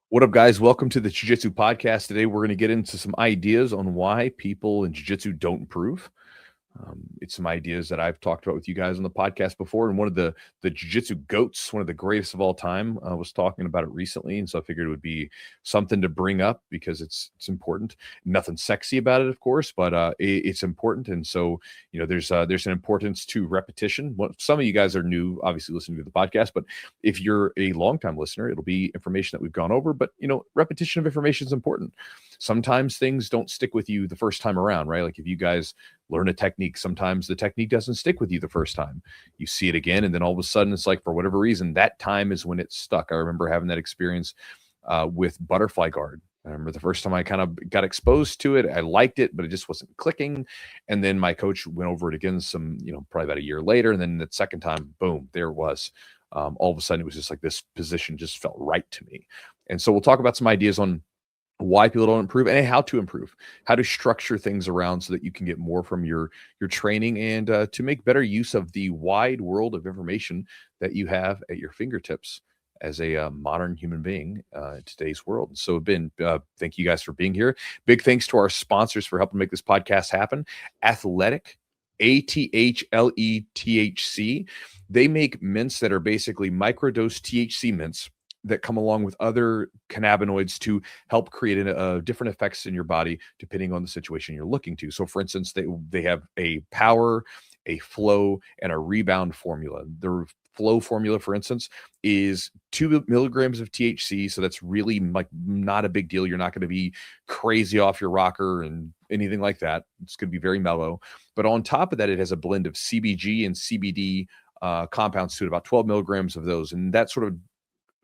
What up, guys? Welcome to the Jiu-Jitsu podcast. Today, we're going to get into some ideas on why people in Jiu-Jitsu don't improve. It's some ideas that I've talked about with you guys on the podcast before, and one of the jiu-jitsu goats, one of the greatest of all time, was talking about it recently, and so I figured it would be something to bring up because it's important. Nothing sexy about it, of course, but it's important, and so there's an importance to repetition. Some of you guys are new, obviously listening to the podcast, but if you're a longtime listener, it'll be information that we've gone over. But repetition of information is important. Sometimes things don't stick with you the first time around, right? Like if you guys learn a technique, sometimes the technique doesn't stick with you the first time. You see it again, and then all of a sudden it's like, for whatever reason, that time is when it's stuck. I remember having that experience with butterfly guard. I remember the first time I kind of got exposed to it, I liked it, but it just wasn't clicking. And then my coach went over it again probably about a year later. And then the second time, boom, there it was. All of a sudden it was just like this position just felt right to me. And so we'll talk about some ideas on why people don't improve and how to improve, how to structure things around so that you can get more from your training and to make better use of the wide world of information that you have at your fingertips as a modern human being in today's world. So Ben, thank you guys for being here. Big thanks to our sponsors for helping make this podcast happen. Athletic, ATHLETHC. They make mints that are basically microdose THC mints that come along with other cannabinoids to help create different effects in your body depending on the situation you're looking to. So for instance, they have a power, a flow, and a rebound formula. The flow formula, for instance, is 2 milligrams of THC. So that's really like not a big deal. You're not going to be crazy off your rocker and anything like that. It's going to be very mellow. But on top of that, it has a blend of CBG and CBD compounds to it, about 12 milligrams of those. And that sort of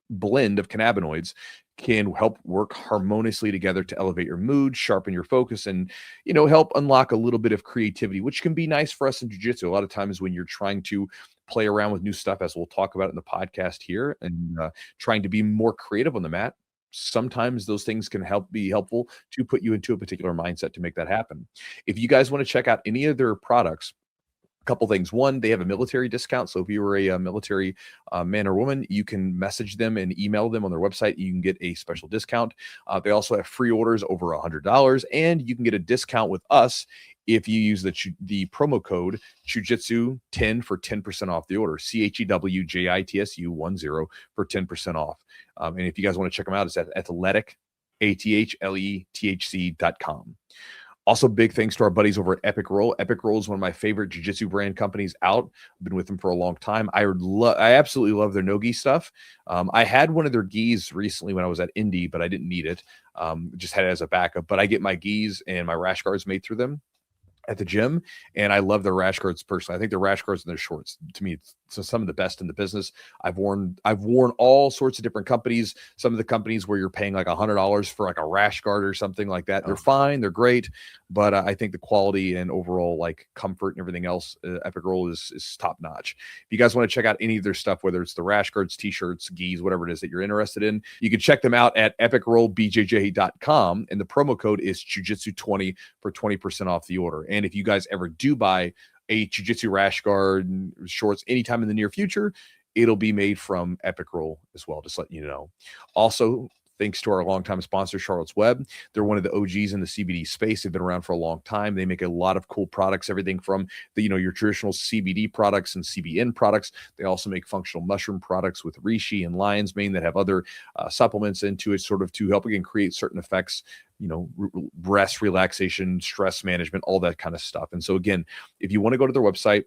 blend of cannabinoids can help work harmoniously together to elevate your mood, sharpen your focus, and help unlock a little bit of creativity, which can be nice for us in jiu-jitsu. A lot of times when you're trying to play around with new stuff, as we'll talk about in the podcast here, and trying to be more creative on the mat, sometimes those things can be helpful to put you into a particular mindset to make that happen. If you guys want to check out any of their products, couple things. One, they have a military discount. So if you were a military man or woman, you can message them and email them on their website. You can get a special discount. They also have free orders over $100, and you can get a discount with us if you use the promo code Chewjitsu10 for 10% off the order. CHEWJITSU10 for 10% off. And if you guys want to check them out, it's at athletic, ATHLETHC.com. Also, big thanks to our buddies over at Epic Roll. Epic Roll is one of my favorite jiu-jitsu brand companies out. I've been with them for a long time. I absolutely love their no-gi stuff. I had one of their gis recently when I was at Indy, but I didn't need it. Just had it as a backup. But I get my gis and my rash guards made through them at the gym, and I love their rash guards personally. I think their rash guards and their shorts, to me, it's some of the best in the business. I've worn all sorts of different companies. Some of the companies where you're paying like $100 for like a rash guard or something like that. They're fine, they're great, but I think the quality and overall like comfort and everything else, Epic Roll is top notch. If you guys want to check out any of their stuff, whether it's the rash guards, t-shirts, gis, whatever it is that you're interested in, you can check them out at epicrollbjj.com, and the promo code is Chewjitsu20 for 20% off the order. And if you guys ever do buy a jiu-jitsu rash guard and shorts anytime in the near future, it'll be made from Epic Roll as well, just letting you know. Also, thanks to our longtime sponsor, Charlotte's Web. They're one of the OGs in the CBD space. They've been around for a long time. They make a lot of cool products, everything from your traditional CBD products and CBN products. They also make functional mushroom products with reishi and lion's mane that have other supplements into it, sort of to help again create certain effects, rest, relaxation, stress management, all that kind of stuff. And so again, if you want to go to their website,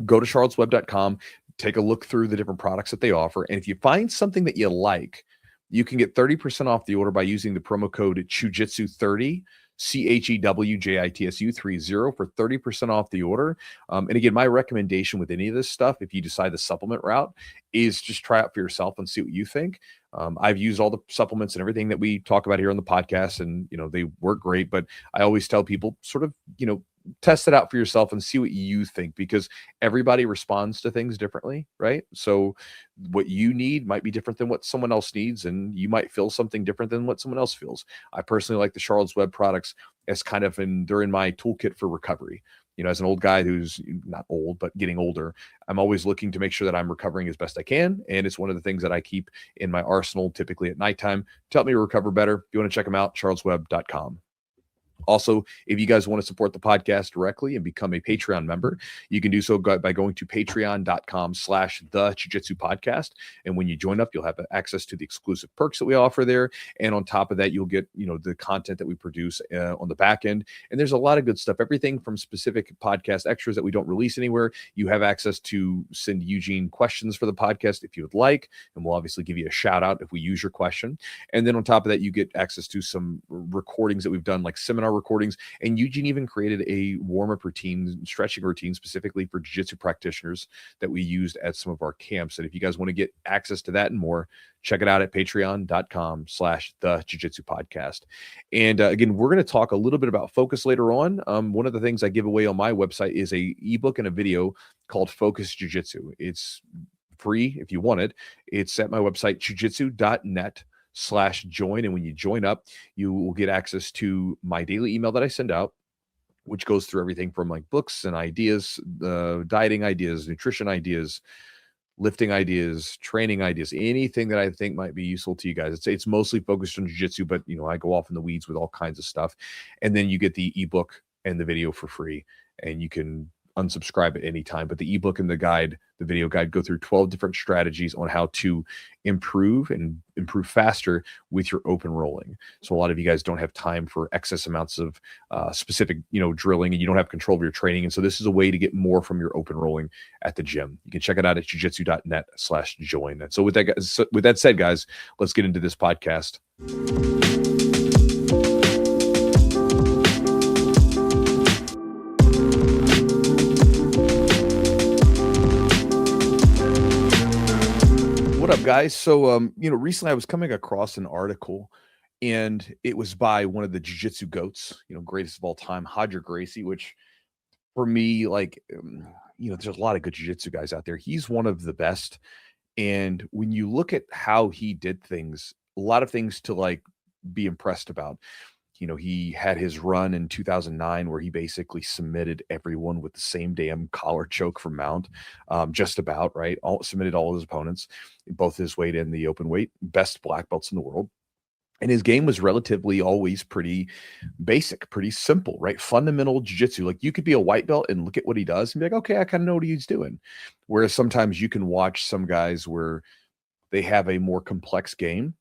go to charlottesweb.com, take a look through the different products that they offer. And if you find something that you like, you can get 30% off the order by using the promo code Chewjitsu30, CHEWJITSU30 for 30% off the order. And again, my recommendation with any of this stuff, if you decide the supplement route, is just try it for yourself and see what you think. I've used all the supplements and everything that we talk about here on the podcast, and they work great. But I always tell people sort of test it out for yourself and see what you think, because everybody responds to things differently, right? So what you need might be different than what someone else needs, and you might feel something different than what someone else feels. I personally like the Charlotte's Web products as kind of they're in my toolkit for recovery. You know, as an old guy who's not old, but getting older, I'm always looking to make sure that I'm recovering as best I can. And it's one of the things that I keep in my arsenal, typically at nighttime, to help me recover better. If you want to check them out, charleswebb.com. Also, if you guys want to support the podcast directly and become a Patreon member, you can do so by going to patreon.com/the Chewjitsu podcast. And when you join up, you'll have access to the exclusive perks that we offer there. And on top of that, you'll get, the content that we produce on the back end. And there's a lot of good stuff, everything from specific podcast extras that we don't release anywhere. You have access to send Eugene questions for the podcast if you would like. And we'll obviously give you a shout out if we use your question. And then on top of that, you get access to some recordings that we've done, like seminar recordings. And Eugene even created a warm-up routine, stretching routine specifically for jiu-jitsu practitioners that we used at some of our camps. And if you guys want to get access to that and more, check it out at patreon.com/the Jiu-Jitsu podcast. And again, we're going to talk a little bit about focus later on. One of the things I give away on my website is a ebook and a video called Focus Jiu-Jitsu. It's free if you want it. It's at my website, jujitsu.net/join. And when you join up, you will get access to my daily email that I send out, which goes through everything from like books and ideas, dieting ideas, nutrition ideas, lifting ideas, training ideas, anything that I think might be useful to you guys. It's mostly focused on jiu-jitsu, but I go off in the weeds with all kinds of stuff. And then you get the ebook and the video for free, and you can unsubscribe at any time. But the ebook and the video guide go through 12 different strategies on how to improve faster with your open rolling. So a lot of you guys don't have time for excess amounts of specific, drilling, and you don't have control of your training. And so this is a way to get more from your open rolling at the gym. You can check it out at jujitsu.net/join. And so with that said, guys, let's get into this podcast. What up, guys? So, recently I was coming across an article, and it was by one of the jiu-jitsu goats, greatest of all time, Gracie, which for me, there's a lot of good jiu-jitsu guys out there. He's one of the best. And when you look at how he did things, a lot of things to be impressed about. He had his run in 2009 where he basically submitted everyone with the same damn collar choke from Mount, just about, right? Submitted all his opponents, both his weight and the open weight, best black belts in the world. And his game was relatively always pretty basic, pretty simple, right? Fundamental jiu-jitsu. Like, you could be a white belt and look at what he does and be like, okay, I kind of know what he's doing. Whereas sometimes you can watch some guys where they have a more complex game,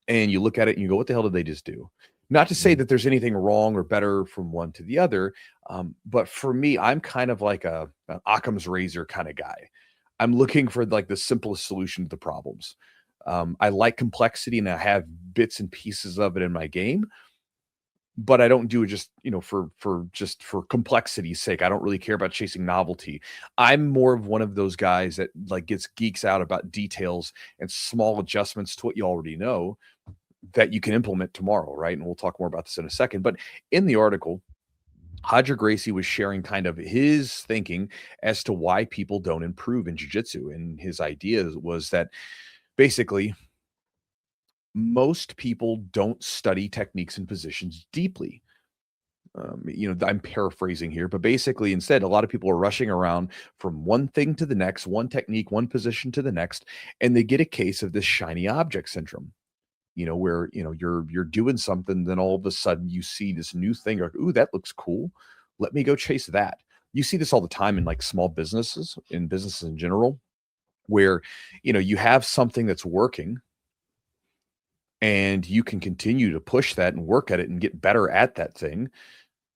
and you look at it and you go, what the hell did they just do? Not to say that there's anything wrong or better from one to the other, but for me, I'm kind of like an Occam's razor kind of guy. I'm looking for the simplest solution to the problems. I like complexity, and I have bits and pieces of it in my game, but I don't do it just for complexity's sake. I don't really care about chasing novelty. I'm more of one of those guys that geeks out about details and small adjustments to what you already know that you can implement tomorrow, right? And we'll talk more about this in a second. But in the article, Gracie was sharing kind of his thinking as to why people don't improve in jiu-jitsu. And his idea was that basically most people don't study techniques and positions deeply. I'm paraphrasing here, but basically instead, a lot of people are rushing around from one thing to the next, one technique, one position to the next, and they get a case of this shiny object syndrome. Where, you're doing something, then all of a sudden you see this new thing, you're like, ooh, that looks cool. Let me go chase that. You see this all the time in small businesses, in businesses in general, where, you have something that's working and you can continue to push that and work at it and get better at that thing.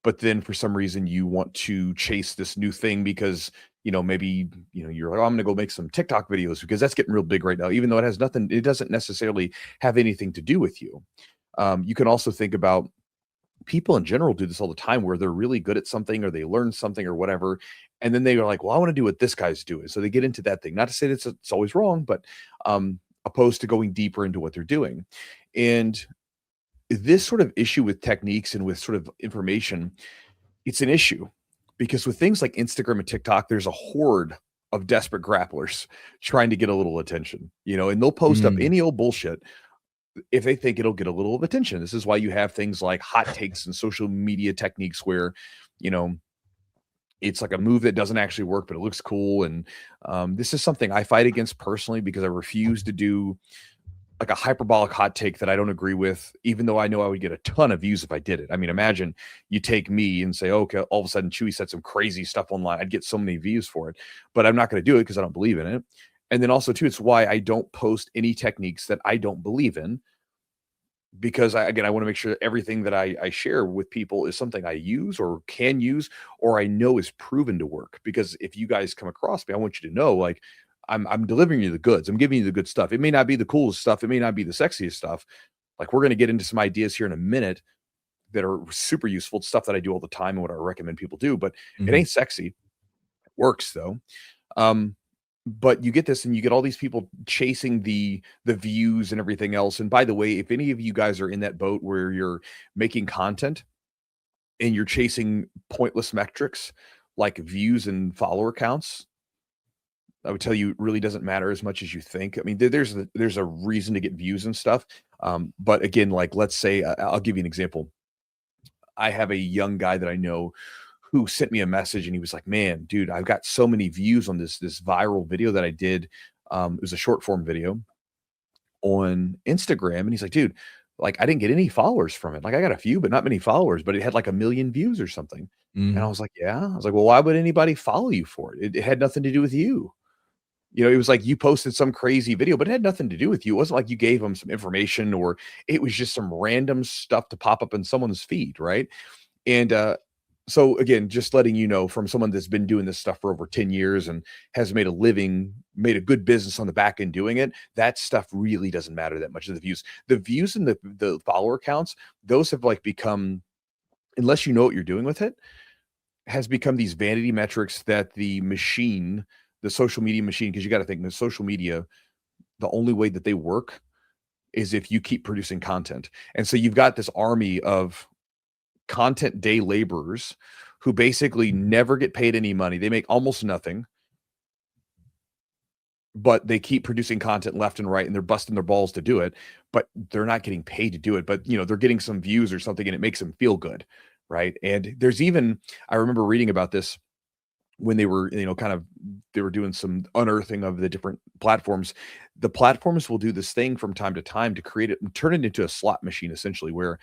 But then for some reason you want to chase this new thing because, maybe, you're like, oh, I'm going to go make some TikTok videos because that's getting real big right now, even though it doesn't necessarily have anything to do with you. You can also think about people in general do this all the time where they're really good at something or they learn something or whatever. And then they are like, well, I want to do what this guy's doing. So they get into that thing, not to say that it's always wrong, but opposed to going deeper into what they're doing. And this sort of issue with techniques and with sort of information, it's an issue because with things like Instagram and TikTok, there's a horde of desperate grapplers trying to get a little attention, and they'll post up any old bullshit if they think it'll get a little of attention. This is why you have things like hot takes and social media techniques where, it's like a move that doesn't actually work, but it looks cool. And this is something I fight against personally because I refuse to do like a hyperbolic hot take that I don't agree with, even though I know I would get a ton of views if I did it. I mean, imagine you take me and say, okay, all of a sudden Chewy said some crazy stuff online. I'd get so many views for it, but I'm not going to do it because I don't believe in it. And then also too, it's why I don't post any techniques that I don't believe in, because I want to make sure that everything that I share with people is something I use or can use or I know is proven to work. Because if you guys come across me, I want you to know, like, I'm delivering you the goods. I'm giving you the good stuff. It may not be the coolest stuff. It may not be the sexiest stuff. Like, we're going to get into some ideas here in a minute that are super useful. It's stuff that I do all the time and what I recommend people do, but it ain't sexy. It works though. But you get this and you get all these people chasing the views and everything else. And by the way, if any of you guys are in that boat where you're making content and you're chasing pointless metrics like views and follower counts, I would tell you it really doesn't matter as much as you think. I mean, there's a reason to get views and stuff. But again, like, let's say, I'll give you an example. I have a young guy that I know who sent me a message and he was like, man, dude, I've got so many views on this viral video that I did. It was a short form video on Instagram. And he's like, dude, like, I didn't get any followers from it. Like, I got a few, but not many followers, but it had like 1 million views or something. And I was like, yeah. I was like, well, why would anybody follow you for it? It had nothing to do with you. You know, it was like you posted some crazy video, but it had nothing to do with you. It wasn't like you gave them some information or it was just some random stuff to pop up in someone's feed, right? And so again, just letting you know from someone that's been doing this stuff for over 10 years and has made a living, made a good business on the back end doing it, that stuff really doesn't matter that much of the views. The views and the follower counts, those have like become, unless you know what you're doing with it, has become these vanity metrics that the machine, the social media machine, because you got to think the social media, the only way that they work is if you keep producing content. And so you've got this army of content day laborers who basically never get paid any money. They make almost nothing, but they keep producing content left and right and they're busting their balls to do it, but they're not getting paid to do it. But, you know, they're getting some views or something and it makes them feel good. Right. And there's even, I remember reading about this when they were, you know, they were doing some unearthing of the different platforms. The platforms will do this thing from time to time to create it and turn it into a slot machine, essentially, where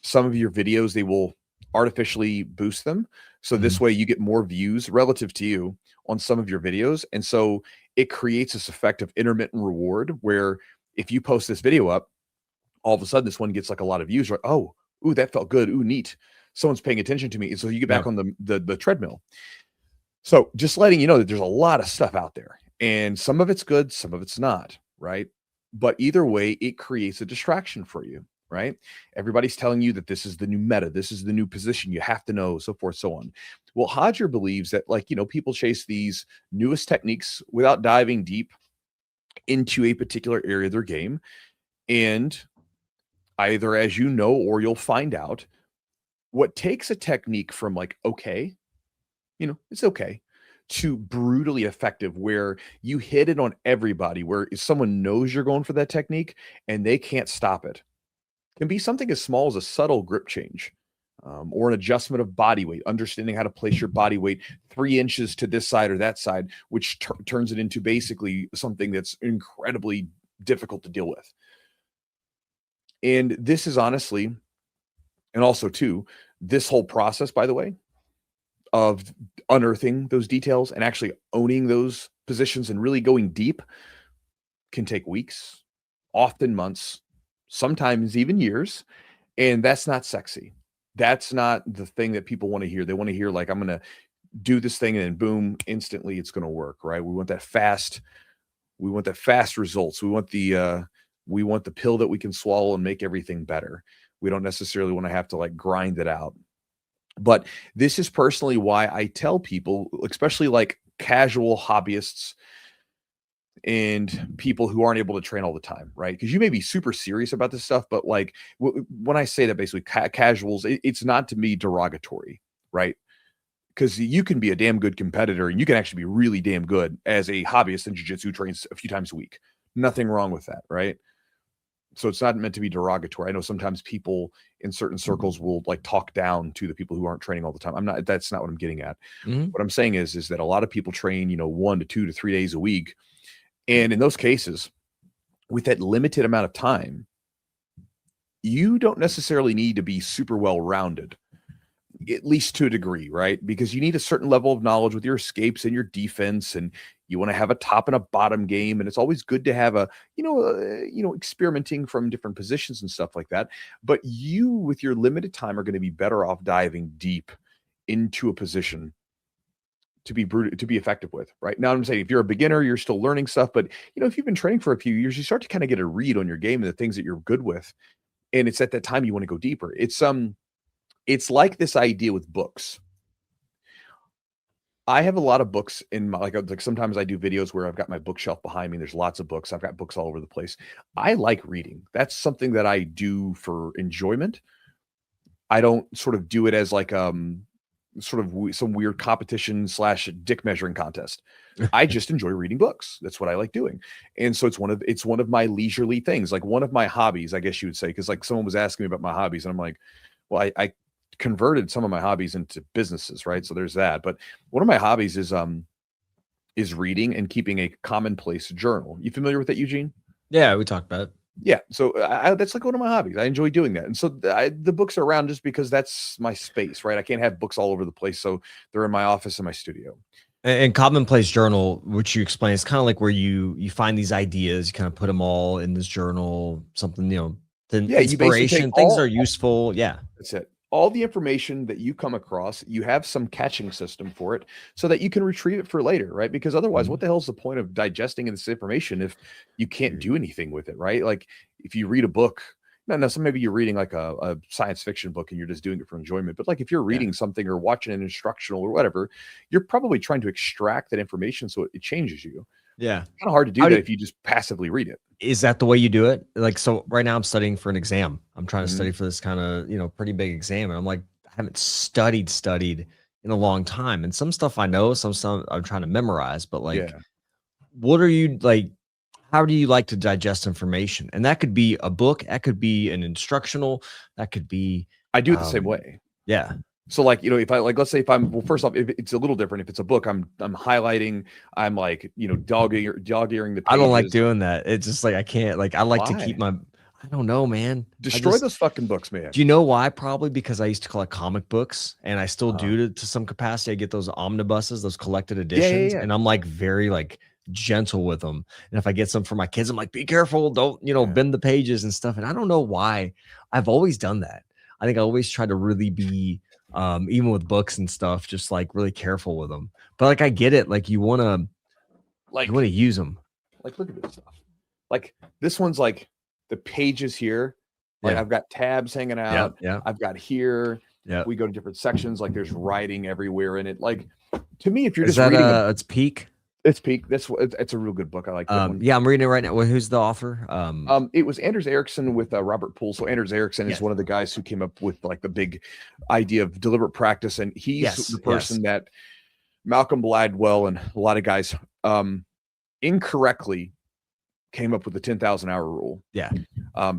some of your videos, they will artificially boost them. So this way you get more views relative to you on some of your videos. And so it creates this effect of intermittent reward where if you post this video up, all of a sudden this one gets like a lot of views. Like, oh, ooh, that felt good. Ooh, neat. Someone's paying attention to me. And so you get back on the treadmill. So just letting you know that there's a lot of stuff out there and some of it's good, some of it's not, right? But either way, it creates a distraction for you, right? Everybody's telling you that this is the new meta, this is the new position, you have to know, so forth, so on. Well, Hodger believes that, like, you know, people chase these newest techniques without diving deep into a particular area of their game. And either, as you know, or you'll find out, what takes a technique from like, okay, you know, it's okay, to brutally effective, where you hit it on everybody, where if someone knows you're going for that technique and they can't stop it, can be something as small as a subtle grip change, or an adjustment of body weight, understanding how to place your body weight 3 inches to this side or that side, which turns it into basically something that's incredibly difficult to deal with. And this is honestly, and also too, this whole process, by the way, of unearthing those details and actually owning those positions and really going deep can take weeks, often months, sometimes even years. And that's not sexy. That's not the thing that people want to hear. They want to hear, like, I'm going to do this thing and then boom, instantly it's going to work, right? We want that fast results. We want the pill that we can swallow and make everything better. We don't necessarily want to have to like grind it out. But this is personally why I tell people, especially like casual hobbyists and people who aren't able to train all the time, right? Because you may be super serious about this stuff, but like when I say that, basically casuals, it's not to me derogatory, right? Because you can be a damn good competitor and you can actually be really damn good as a hobbyist in jiu-jitsu, trains a few times a week. Nothing wrong with that, right? So it's not meant to be derogatory. I know sometimes people in certain circles will like talk down to the people who aren't training all the time. That's not what I'm getting at. What I'm saying is that a lot of people train, 1 to 2 to 3 days a week. And in those cases, with that limited amount of time, you don't necessarily need to be super well-rounded, at least to a degree, right? Because you need a certain level of knowledge with your escapes and your defense, and you want to have a top and a bottom game. And it's always good to have experimenting from different positions and stuff like that. But you, with your limited time, are going to be better off diving deep into a position to be effective with. Right now, I'm saying if you're a beginner, you're still learning stuff. But if you've been training for a few years, you start to kind of get a read on your game and the things that you're good with. And it's at that time you want to go deeper. It's like this idea with books. I have a lot of books in my, like sometimes I do videos where I've got my bookshelf behind me. There's lots of books. I've got books all over the place. I like reading. That's something that I do for enjoyment. I don't sort of do it as like sort of some weird competition / dick measuring contest. I just enjoy reading books. That's what I like doing. And so it's one of my leisurely things, like one of my hobbies, I guess you would say, because like someone was asking me about my hobbies and I'm like, well, I converted some of my hobbies into businesses, right? So there's that. But one of my hobbies is reading and keeping a commonplace journal. You familiar with that, Eugene? Yeah, we talked about it. Yeah, so that's like one of my hobbies. I enjoy doing that, and so the books are around just because that's my space, right? I can't have books all over the place, so they're in my office and my studio. And commonplace journal, which you explain, is kind of like where you find these ideas, you kind of put them all in this journal, something, then inspiration, things are useful. Yeah, that's it. All the information that you come across, you have some catching system for it so that you can retrieve it for later, right? Because otherwise, what the hell is the point of digesting this information if you can't do anything with it, right? Like if you read a book, so maybe you're reading like a science fiction book and you're just doing it for enjoyment. But like if you're reading something or watching an instructional or whatever, you're probably trying to extract that information so it changes you. Yeah. It's kind of hard to do that if you just passively read it. Is that the way you do it? Like, so right now I'm studying for an exam. I'm trying to study for this kind of, pretty big exam. And I'm like, I haven't studied in a long time. And some stuff I know, some stuff I'm trying to memorize, but like, what are you like, how do you like to digest information? And that could be a book, that could be an instructional, that could be. I do it the same way. Yeah. So like, if I like, let's say if I'm, well, first off, if it's a little different. If it's a book, I'm highlighting, I'm like, dog-earing the pages. I don't like doing that. It's just like, I can't, like, I like to keep I don't know, man. Destroy those fucking books, man. Do you know why? Probably because I used to collect comic books and I still do to some capacity. I get those omnibuses, those collected editions. And I'm like very like gentle with them. And if I get some for my kids, I'm like, be careful. Don't, bend the pages and stuff. And I don't know why. I've always done that. I think I always try to really be, even with books and stuff, just like really careful with them. But like, I get it. Like you want to use them. Like, look at this stuff. Like this one's like the pages here. Like I've got tabs hanging out. Yeah. I've got here. Yeah. We go to different sections. Like there's writing everywhere in it. Like to me, if you're just reading, it's Peak. It's Peak. It's a real good book. I like that one. Yeah, I'm reading it right now. Well, who's the author? It was Anders Ericsson with Robert Poole. So Anders Ericsson is one of the guys who came up with like the big idea of deliberate practice, and he's the person that Malcolm Gladwell and a lot of guys incorrectly came up with the 10,000 hour rule. Yeah.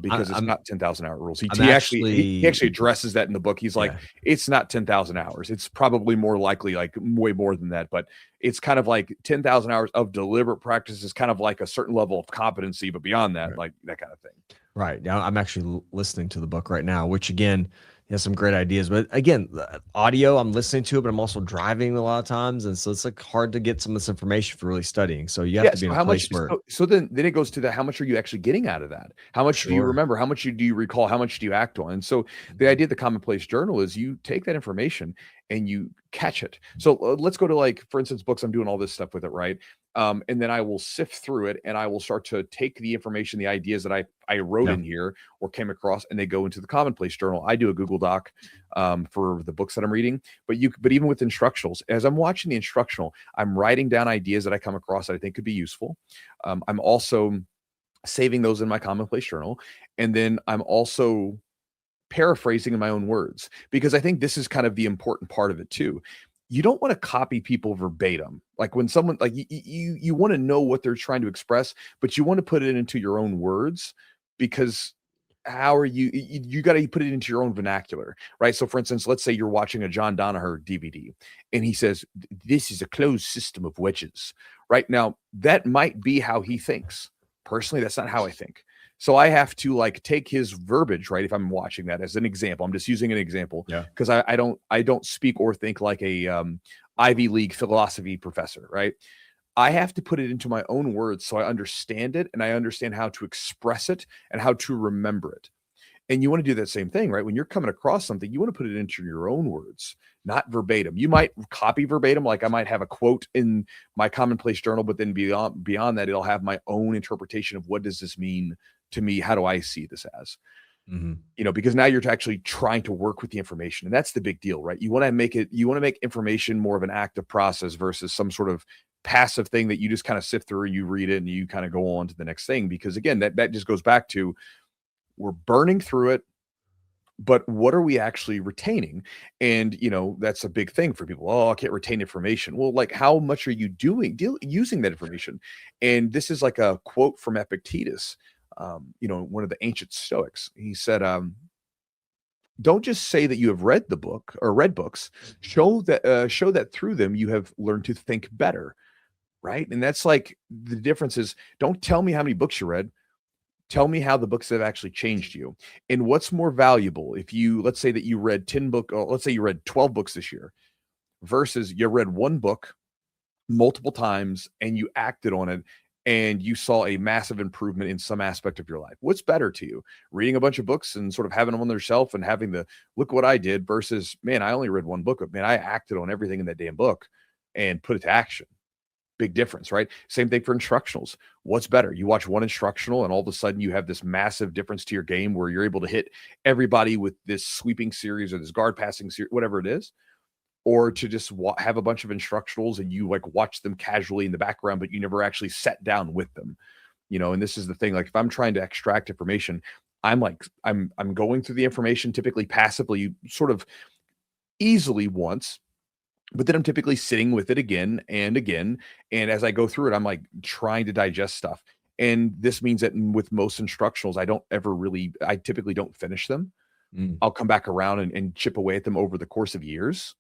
Because it's not 10,000 hour rules. He actually addresses that in the book. He's like, it's not 10,000 hours. It's probably more likely like way more than that, but it's kind of like 10,000 hours of deliberate practice is kind of like a certain level of competency, but beyond that, like that kind of thing. Right. Now I'm actually listening to the book right now, which again, has some great ideas, but again, audio, I'm listening to it, but I'm also driving a lot of times. And so it's like hard to get some of this information for really studying. So you have to be in a place where. So then it goes to how much are you actually getting out of that? How much do you remember? How much do you recall? How much do you act on? And so the idea of the commonplace journal is you take that information and you catch it. So let's go to like, for instance, books. I'm doing all this stuff with it, right? And then I will sift through it and I will start to take the information, the ideas that I wrote in here or came across, and they go into the commonplace journal. I do a Google Doc for the books that I'm reading, but even with instructionals, as I'm watching the instructional, I'm writing down ideas that I come across that I think could be useful. I'm also saving those in my commonplace journal. And then I'm also paraphrasing in my own words, because I think this is kind of the important part of it too. You don't want to copy people verbatim. Like when someone like you want to know what they're trying to express, but you want to put it into your own words because how are you got to put it into your own vernacular, right? So for instance, let's say you're watching a John Danaher DVD and he says, this is a closed system of wedges. Right now, that might be how he thinks. Personally, that's not how I think. So I have to like take his verbiage, right? If I'm watching that as an example, I'm just using an example because I don't speak or think like a Ivy League philosophy professor, right? I have to put it into my own words so I understand it and I understand how to express it and how to remember it. And you want to do that same thing, right? When you're coming across something, you want to put it into your own words, not verbatim. You might copy verbatim, like I might have a quote in my commonplace journal, but then beyond that, it'll have my own interpretation of what does this mean to me? How do I see this as? Because now you're actually trying to work with the information. And that's the big deal, right? You want to make information more of an active process versus some sort of passive thing that you just kind of sift through, you read it and you kind of go on to the next thing. Because again, that just goes back to we're burning through it, but what are we actually retaining? And that's a big thing for people. Oh, I can't retain information. Well, like how much are you using that information? And this is like a quote from Epictetus, one of the ancient Stoics. He said, don't just say that you have read the book or read books, show that through them you have learned to think better. Right. And that's like the difference is don't tell me how many books you read. Tell me how the books have actually changed you. And what's more valuable if let's say that you read 10 books, or let's say you read 12 books this year versus you read one book multiple times and you acted on it and you saw a massive improvement in some aspect of your life. What's better to you? Reading a bunch of books and sort of having them on their shelf and having the look what I did versus, man, I only read one book, but man, I acted on everything in that damn book and put it to action. Big difference, right? Same thing for instructionals. What's better? You watch one instructional and all of a sudden you have this massive difference to your game where you're able to hit everybody with this sweeping series or this guard passing series, whatever it is, or to just have a bunch of instructionals and you like watch them casually in the background, but you never actually sat down with them. And this is the thing, like if I'm trying to extract information, I'm going through the information typically passively, sort of easily once, but then I'm typically sitting with it again and again. And as I go through it, I'm like trying to digest stuff. And this means that with most instructionals, I typically don't finish them. I'll come back around and chip away at them over the course of years.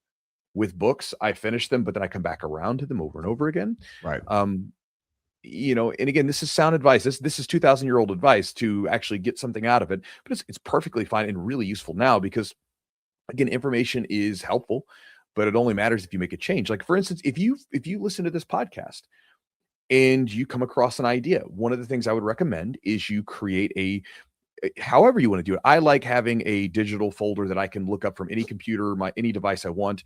With books, I finish them, but then I come back around to them over and over again. Right. And again, this is sound advice. This is 2,000-year-old advice to actually get something out of it, but it's perfectly fine and really useful now because again, information is helpful. But it only matters if you make a change. Like for instance, if you listen to this podcast and you come across an idea, one of the things I would recommend is you create however you want to do it. I like having a digital folder that I can look up from any computer, any device I want.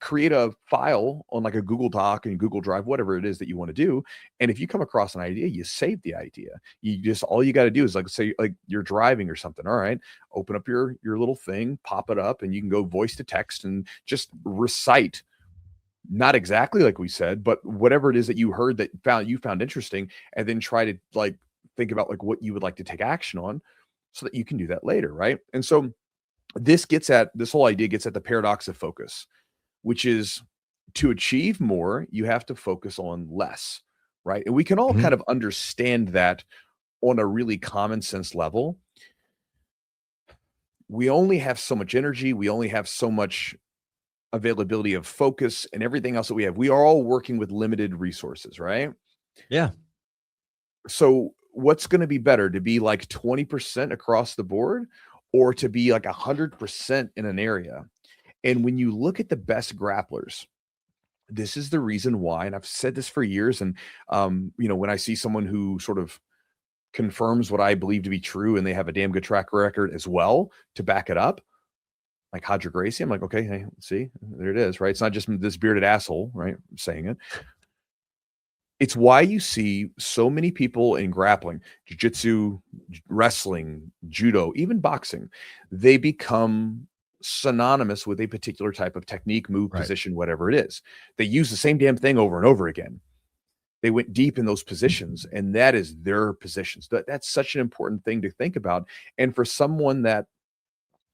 Create a file on like a Google Doc and Google Drive, whatever it is that you want to do. And if you come across an idea, you save the idea. All you got to do is like, say like you're driving or something. All right, open up your little thing, pop it up, and you can go voice to text and just recite, not exactly like we said, but whatever it is that you heard that you found interesting, and then try to like think about like what you would like to take action on so that you can do that later. Right. And so this whole idea gets at the paradox of focus, which is to achieve more, you have to focus on less, right? And we can all kind of understand that on a really common sense level. We only have so much energy. We only have so much availability of focus and everything else that we have. We are all working with limited resources, right? Yeah. So what's going to be better, to be like 20% across the board or to be like 100% in an area? And when you look at the best grapplers, this is the reason why, and I've said this for years, and when I see someone who sort of confirms what I believe to be true and they have a damn good track record as well to back it up, like Hodger Gracie, I'm like, okay, hey, see, there it is, right? It's not just this bearded asshole, right, saying it. It's why you see so many people in grappling, jiu-jitsu, wrestling, judo, even boxing, they become synonymous with a particular type of technique, move, position, whatever it is. They use the same damn thing over and over again. They went deep in those positions, and that is their positions. That's such an important thing to think about. And for someone that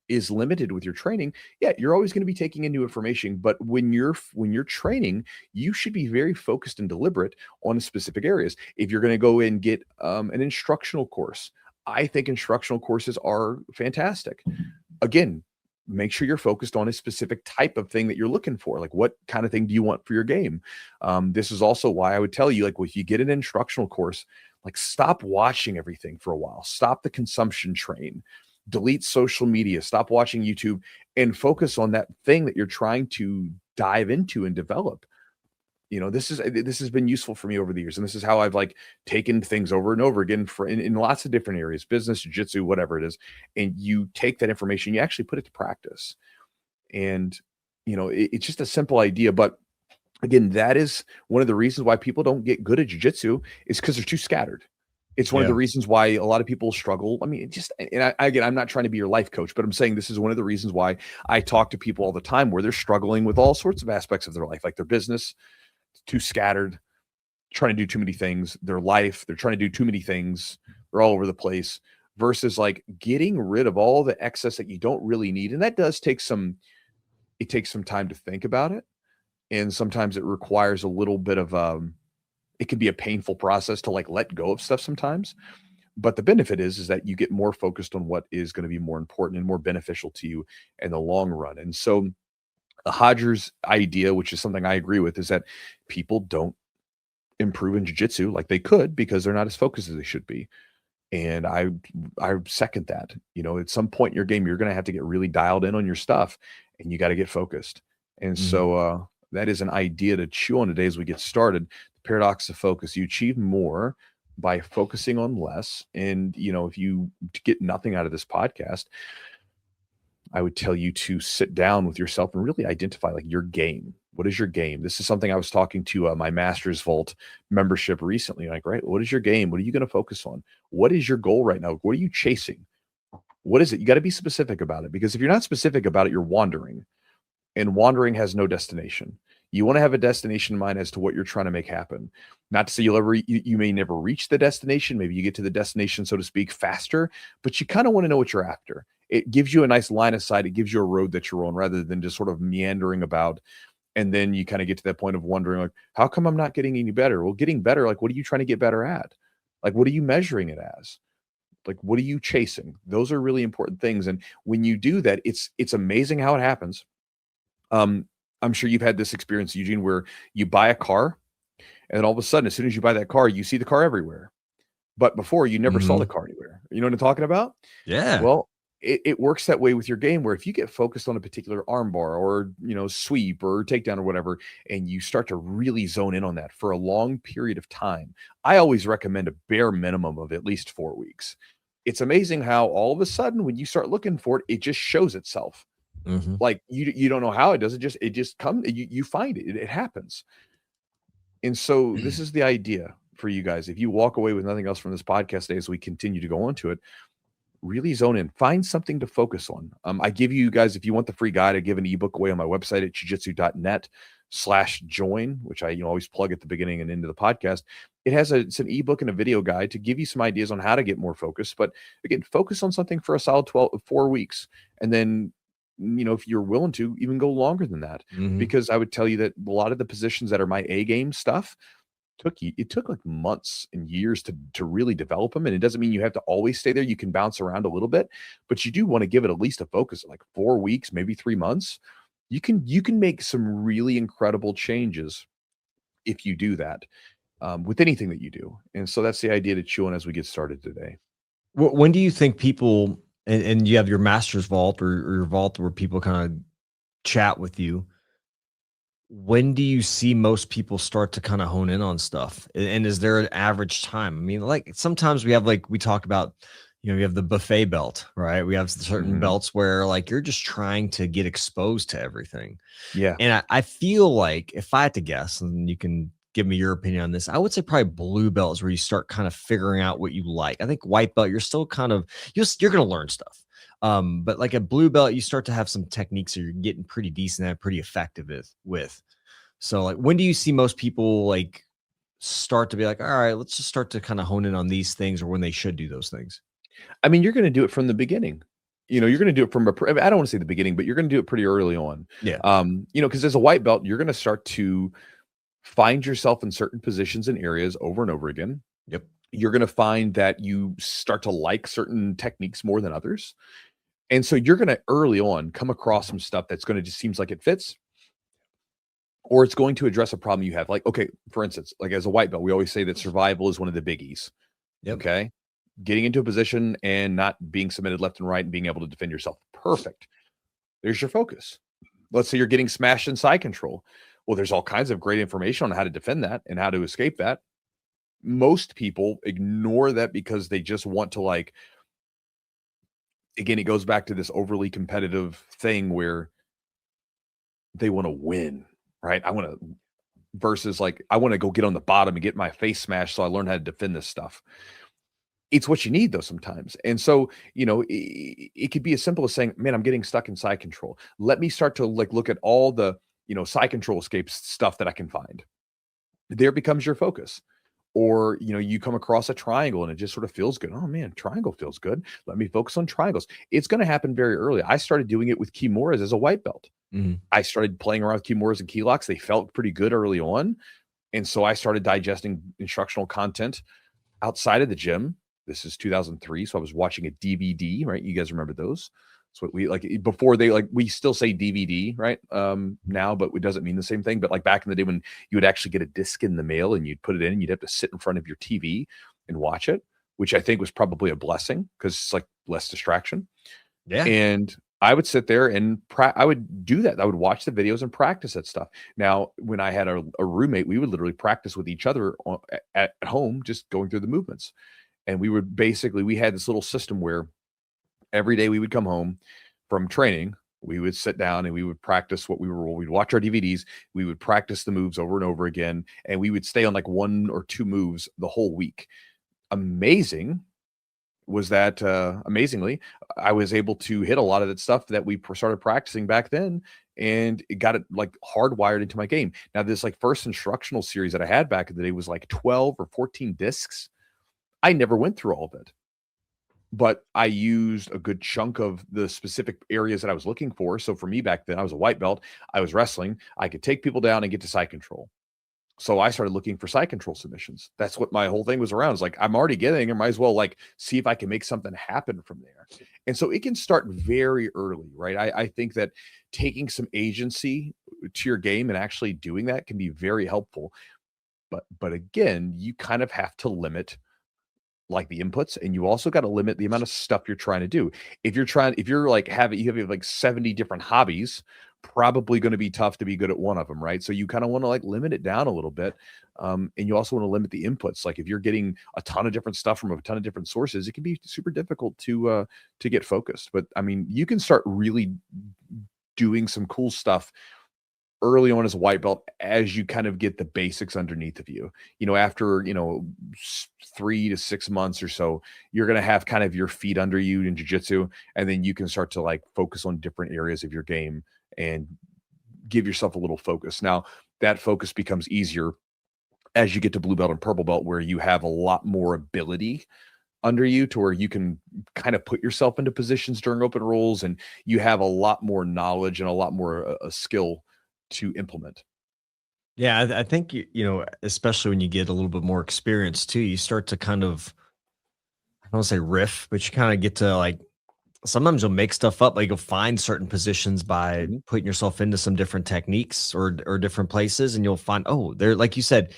is limited with your training, yeah, you're always going to be taking in new information. But when you're training, you should be very focused and deliberate on specific areas. If you're going to go and get an instructional course, I think instructional courses are fantastic. Again, make sure you're focused on a specific type of thing that you're looking for. Like, what kind of thing do you want for your game? This is also why I would tell you, like, if you get an instructional course, like, stop watching everything for a while. Stop the consumption train. Delete social media. Stop watching YouTube and focus on that thing that you're trying to dive into and develop. This has been useful for me over the years, and this is how I've like taken things over and over again in lots of different areas, business, jiu-jitsu, whatever it is. And you take that information, you actually put it to practice. And it's just a simple idea, but again, that is one of the reasons why people don't get good at jiu-jitsu, is because they're too scattered. It's one of the reasons why a lot of people struggle. I mean, again, I'm not trying to be your life coach, but I'm saying this is one of the reasons why I talk to people all the time where they're struggling with all sorts of aspects of their life, like their business, too scattered, trying to do too many things, their life, they're trying to do too many things, they're all over the place, versus like getting rid of all the excess that you don't really need. And that does take it takes some time to think about it. And sometimes it requires a little bit of, it can be a painful process to like let go of stuff sometimes. But the benefit is that you get more focused on what is going to be more important and more beneficial to you in the long run. And so Hodger's idea, which is something I agree with, is that people don't improve in jiu-jitsu like they could because they're not as focused as they should be. And I second that. At some point in your game, you're going to have to get really dialed in on your stuff, and you got to get focused. And so that is an idea to chew on today as we get started. The paradox of focus. You achieve more by focusing on less. And, if you get nothing out of this podcast, I would tell you to sit down with yourself and really identify like your game. What is your game? This is something I was talking to my Master's Vault membership recently. Like, right, what is your game? What are you going to focus on? What is your goal right now? What are you chasing? What is it? You got to be specific about it, because if you're not specific about it, you're wandering, and wandering has no destination. You want to have a destination in mind as to what you're trying to make happen. Not to say you may never reach the destination. Maybe you get to the destination, so to speak, faster, but you kind of want to know what you're after. It gives you a nice line of sight. It gives you a road that you're on, rather than just sort of meandering about. And then you kind of get to that point of wondering, like, how come I'm not getting any better? Well, getting better, like, what are you trying to get better at? Like, what are you measuring it as? Like, what are you chasing? Those are really important things. And when you do that, it's amazing how it happens. I'm sure you've had this experience, Eugene, where you buy a car, and then all of a sudden, as soon as you buy that car, you see the car everywhere. But before, you never saw the car anywhere. You know what I'm talking about? Yeah. Well, it works that way with your game, where if you get focused on a particular armbar or, sweep or takedown or whatever, and you start to really zone in on that for a long period of time, I always recommend a bare minimum of at least 4 weeks. It's amazing how all of a sudden, when you start looking for it, it just shows itself. Like you don't know how it does. It just comes, you find it. It happens. And so this is the idea for you guys. If you walk away with nothing else from this podcast today, as we continue to go on to it, really zone in, find something to focus on. I give you guys, if you want the free guide, I give an ebook away on my website at jiu-jitsu.net/join, which I always plug at the beginning and into the podcast. It's an ebook and a video guide to give you some ideas on how to get more focused. But again, focus on something for a solid 4 weeks. And then, if you're willing to, even go longer than that, because I would tell you that a lot of the positions that are my A game stuff took like months and years to really develop them. And it doesn't mean you have to always stay there. You can bounce around a little bit, but you do want to give it at least a focus, like 4 weeks, maybe 3 months. You can make some really incredible changes if you do that, with anything that you do. And so that's the idea to chew on as we get started today. When do you think people, and you have your Master's Vault or your vault where people kind of chat with you, when do you see most people start to kind of hone in on stuff? And is there an average time? I mean, like sometimes we have, like we talk about, we have the buffet belt, right? We have certain belts where like you're just trying to get exposed to everything. Yeah. And I feel like, if I had to guess, and you can give me your opinion on this, I would say probably blue belt is where you start kind of figuring out what you like. I think white belt, you're still kind of, you're going to learn stuff. But like a blue belt, you start to have some techniques that you're getting pretty decent at, pretty effective with. So like, when do you see most people like start to be like, all right, let's just start to kind of hone in on these things, or when they should do those things? I mean, you're going to do it from the beginning. you're going to do it from I don't want to say the beginning, but you're going to do it pretty early on. Yeah. Because as a white belt, you're going to start to find yourself in certain positions and areas over and over again. Yep. You're going to find that you start to like certain techniques more than others. And so you're going to early on come across some stuff that's going to just seems like it fits, or it's going to address a problem you have. Like, okay, for instance, like as a white belt, we always say that survival is one of the biggies. Yep. Okay. Getting into a position and not being submitted left and right and being able to defend yourself. Perfect. There's your focus. Let's say you're getting smashed in side control. Well, there's all kinds of great information on how to defend that and how to escape that. Most people ignore that because they just want to, like, again, it goes back to this overly competitive thing where they want to win, right? I want to versus like, I want to go get on the bottom and get my face smashed so I learn how to defend this stuff. It's what you need though sometimes. And so, it could be as simple as saying, man, I'm getting stuck in side control. Let me start to like look at all the, side control escapes stuff that I can find. There becomes your focus. Or, you come across a triangle and it just sort of feels good. Oh man, triangle feels good. Let me focus on triangles. It's going to happen very early. I started doing it with kimuras as a white belt. I started playing around with kimuras and key locks. They felt pretty good early on. And so I started digesting instructional content outside of the gym. This is 2003. So I was watching a DVD, right? You guys remember those? So what we like before they like, we still say DVD, right? Now, but it doesn't mean the same thing. But like back in the day when you would actually get a disc in the mail and you'd put it in and you'd have to sit in front of your TV and watch it, which I think was probably a blessing because it's like less distraction. Yeah. And I would sit there and I would do that. I would watch the videos and practice that stuff. Now, when I had a roommate, we would literally practice with each other at home, just going through the movements. And we had this little system where every day we would come home from training, we would sit down and we would practice we'd watch our DVDs. We would practice the moves over and over again. And we would stay on like 1 or 2 moves the whole week. Amazing was that, amazingly, I was able to hit a lot of that stuff that we started practicing back then. And it got it like hardwired into my game. Now, this like first instructional series that I had back in the day was like 12 or 14 discs. I never went through all of it, but I used a good chunk of the specific areas that I was looking for. So for me back then, I was a white belt. I was wrestling. I could take people down and get to side control. So I started looking for side control submissions. That's what my whole thing was around. It's like, I'm already getting, I might as well like see if I can make something happen from there. And so it can start very early, right? I think that taking some agency to your game and actually doing that can be very helpful. But again, you kind of have to limit like the inputs, and you also got to limit the amount of stuff you're trying to do. If you're like you have like 70 different hobbies, probably going to be tough to be good at one of them, right? So you kind of want to like limit it down a little bit. And you also want to limit the inputs. Like if you're getting a ton of different stuff from a ton of different sources, it can be super difficult to get focused. But I mean, you can start really doing some cool stuff early on as a white belt as you kind of get the basics underneath of you. After 3 to 6 months or so, you're going to have kind of your feet under you in jiu-jitsu, and then you can start to like focus on different areas of your game and give yourself a little focus. Now that focus becomes easier as you get to blue belt and purple belt, where you have a lot more ability under you to where you can kind of put yourself into positions during open rolls, and you have a lot more knowledge and a lot more skill to implement. Yeah, I think especially when you get a little bit more experience too, you start to kind of, I don't want to say riff, but you kind of get to like, sometimes you'll make stuff up. Like you'll find certain positions by putting yourself into some different techniques or different places, and you'll find, oh, they're like you said,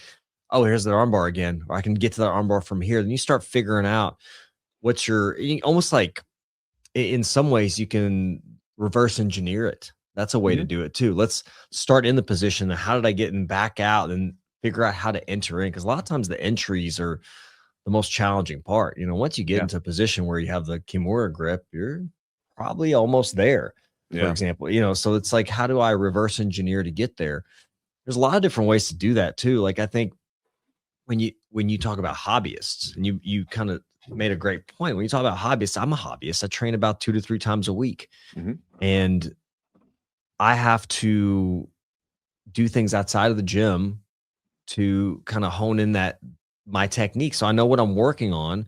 oh, here's the armbar again, or I can get to that armbar from here. Then you start figuring out almost like in some ways you can reverse engineer it. That's a way to do it too. Let's start in the position. How did I get in back out and figure out how to enter in? Because a lot of times the entries are the most challenging part. Once you get into a position where you have the Kimura grip, you're probably almost there, for example. So it's like, how do I reverse engineer to get there? There's a lot of different ways to do that too. Like I think when you talk about hobbyists, and you kind of made a great point. When you talk about hobbyists, I'm a hobbyist. I train about 2 to 3 times a week. And I have to do things outside of the gym to kind of hone in my technique. So I know what I'm working on,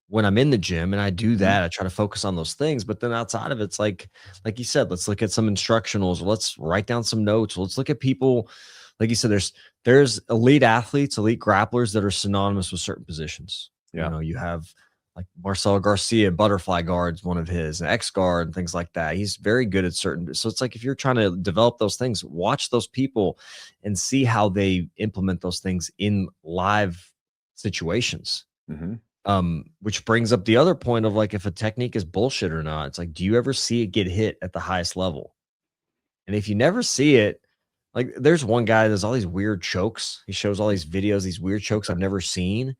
when I'm in the gym, and I do that. I try to focus on those things. But then outside of it, it's like you said, let's look at some instructionals. Let's write down some notes. Let's look at people. Like you said, there's elite athletes, elite grapplers that are synonymous with certain positions. Yeah. You know, you have like Marcelo Garcia, butterfly guards, one of his, an X guard, and things like that. He's very good at certain. So it's like if you're trying to develop those things, watch those people and see how they implement those things in live situations. Which brings up the other point of like if a technique is bullshit or not. It's like, do you ever see it get hit at the highest level? And if you never see it, like there's one guy that does all these weird chokes. He shows all these videos, these weird chokes I've never seen.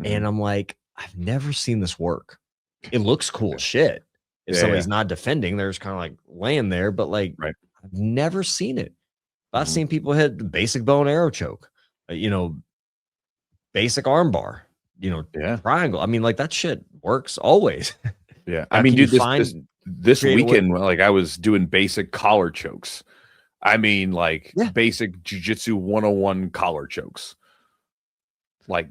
And I'm like, I've never seen this work. It looks cool as shit. If somebody's not defending, they're just kind of like laying there, but like I've never seen it. I've seen people hit the basic bow and arrow choke, you know, basic arm bar, you know, triangle. I mean, like that shit works always. Yeah. I mean, dude, this weekend, like I was doing basic collar chokes. I mean, like basic Jiu-Jitsu 101 collar chokes. Like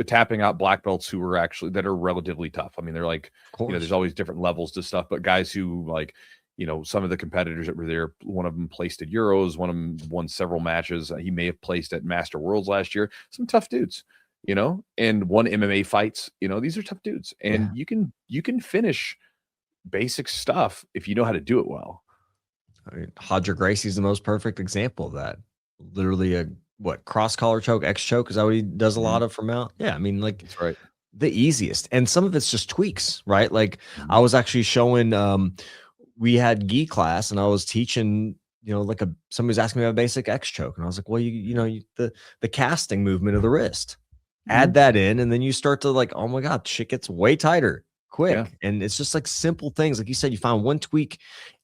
tapping out black belts who are actually that are relatively tough. I mean, they're like, you know, there's always different levels to stuff, but guys who like, you know, some of the competitors that were there, one of them placed at Euros, one of them won several matches. He may have placed at Master Worlds last year. Some tough dudes, you know, and won MMA fights. You know, these are tough dudes, and you can finish basic stuff if you know how to do it well. I mean, Gracie is the most perfect example of that. Literally a cross collar choke, X choke. Is that what he does a lot of from out? Yeah. I mean, like that's right. The easiest. And some of it's just tweaks, right? Like I was actually showing, we had gi class and I was teaching, you know, like somebody was asking me about a basic X choke. And I was like, well, the casting movement of the wrist, add that in. And then you start to like, oh my God, shit gets way tighter quick. Yeah. And it's just like simple things. Like you said, you find one tweak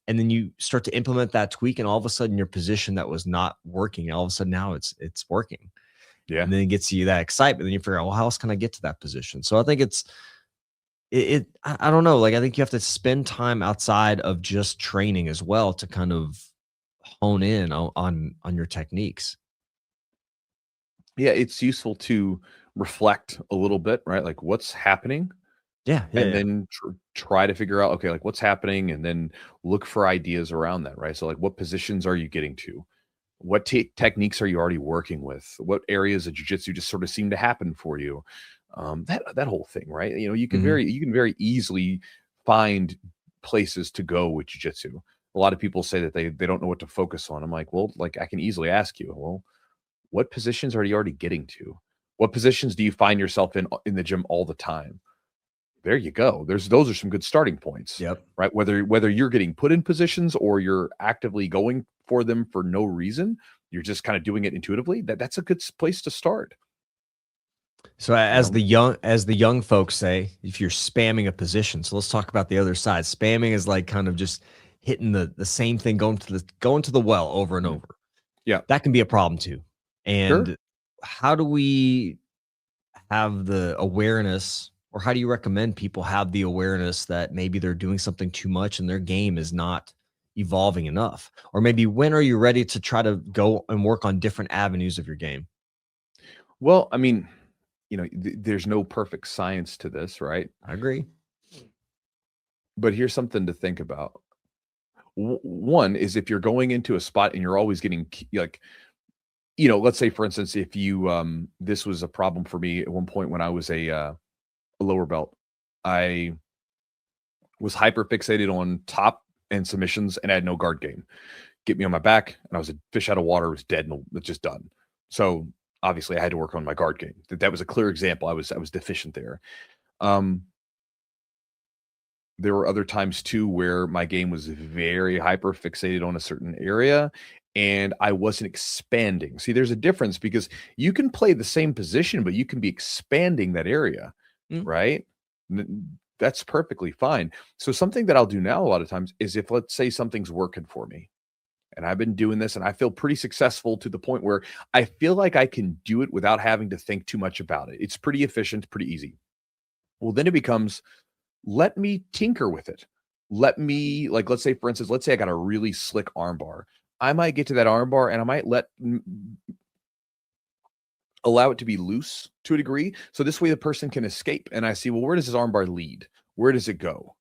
and then you start to implement that tweak, and all of a sudden your position that was not working, all of a sudden now it's working. Yeah. And then it gets you that excitement. Then you figure out, well, how else can I get to that position? So I think I don't know. Like, I think you have to spend time outside of just training as well to kind of hone in on your techniques. Yeah. It's useful to reflect a little bit, right? Like what's happening. Then try to figure out, okay, like what's happening, and then look for ideas around that, right? So like what positions are you getting to? What techniques are you already working with? What areas of jiu-jitsu just sort of seem to happen for you? That whole thing, right? You know, you can very easily find places to go with jiu-jitsu. A lot of people say that they don't know what to focus on. I'm like, well, like I can easily ask you, well, what positions are you already getting to? What positions do you find yourself in the gym all the time? There you go. Those are some good starting points. Yep. Right. Whether you're getting put in positions or you're actively going for them for no reason, you're just kind of doing it intuitively. That's a good place to start. So as the young folks say, if you're spamming a position, so let's talk about the other side. Spamming is like kind of just hitting the same thing, going to the well over and over. Yeah. That can be a problem too. And how do we have the awareness, or how do you recommend people have the awareness that maybe they're doing something too much and their game is not evolving enough? Or maybe when are you ready to try to go and work on different avenues of your game? Well, I mean, you know, there's no perfect science to this, right? I agree. But here's something to think about. One is if you're going into a spot and you're always getting like, you know, let's say for instance, if you this was a problem for me at one point when I was a lower belt. I was hyper fixated on top and submissions and I had no guard game. Get me on my back and I was a fish out of water, was dead and it's just done. So obviously I had to work on my guard game. That was a clear example. I was deficient there. There were other times too where my game was very hyper fixated on a certain area and I wasn't expanding. See, there's a difference because you can play the same position, but you can be expanding that area. Right? That's perfectly fine. So something that I'll do now a lot of times is if let's say something's working for me and I've been doing this and I feel pretty successful to the point where I feel like I can do it without having to think too much about it. It's pretty efficient, pretty easy. Well, then it becomes, let me tinker with it. Let me, like, let's say, for instance, let's say I got a really slick arm bar. I might get to that arm bar and I might let allow it to be loose to a degree. So this way the person can escape. And I see, well, where does his armbar lead? Where does it go?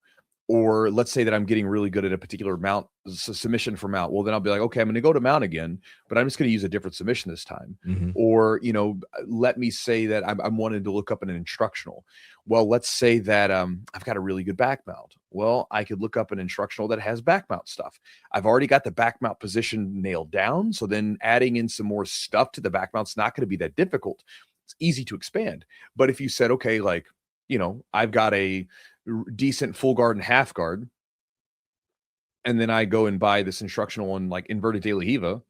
Or let's say that I'm getting really good at a particular mount, submission for mount. Well, then I'll be like, okay, I'm going to go to mount again, but I'm just going to use a different submission this time. Or, let me say that I'm wanting to look up in an instructional. Well, let's say that I've got a really good back mount. Well, I could look up an instructional that has back mount stuff. I've already got the back mount position nailed down. So then adding in some more stuff to the back mount's not going to be that difficult. It's easy to expand. But if you said, okay, like, I've got a decent full guard and half guard, and then I go and buy this instructional on like inverted De La Riva,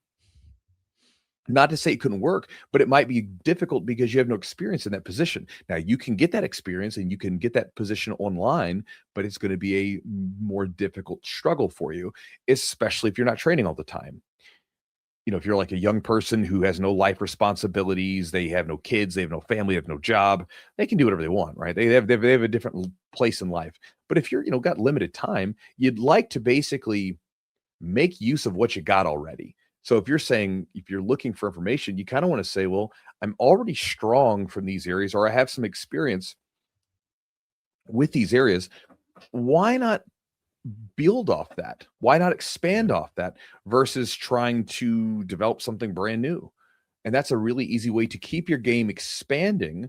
not to say it couldn't work, but it might be difficult because you have no experience in that position. Now you can get that experience and you can get that position online, but it's going to be a more difficult struggle for you, especially if you're not training all the time. If you're like a young person who has no life responsibilities, they have no kids, they have no family, they have no job, they can do whatever they want, right? They have a different place in life. But if you're, got limited time, you'd like to basically make use of what you got already. So if you're looking for information, you kind of want to say, well, I'm already strong from these areas, or I have some experience with these areas. Why not build off that? Why not expand off that versus trying to develop something brand new? And that's a really easy way to keep your game expanding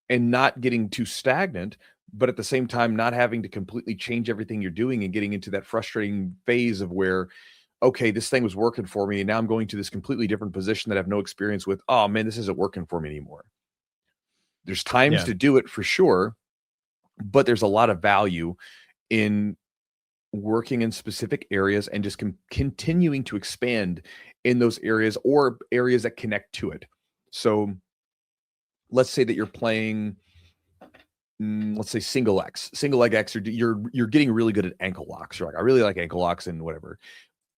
and not getting too stagnant, but at the same time, not having to completely change everything you're doing and getting into that frustrating phase of where, okay, this thing was working for me, and now I'm going to this completely different position that I have no experience with. Oh man, this isn't working for me anymore. There's times to do it for sure, but there's a lot of value in working in specific areas and just continuing to expand in those areas or areas that connect to it. So let's say that you're playing, let's say single leg X, or you're getting really good at ankle locks. You're like, I really like ankle locks and whatever.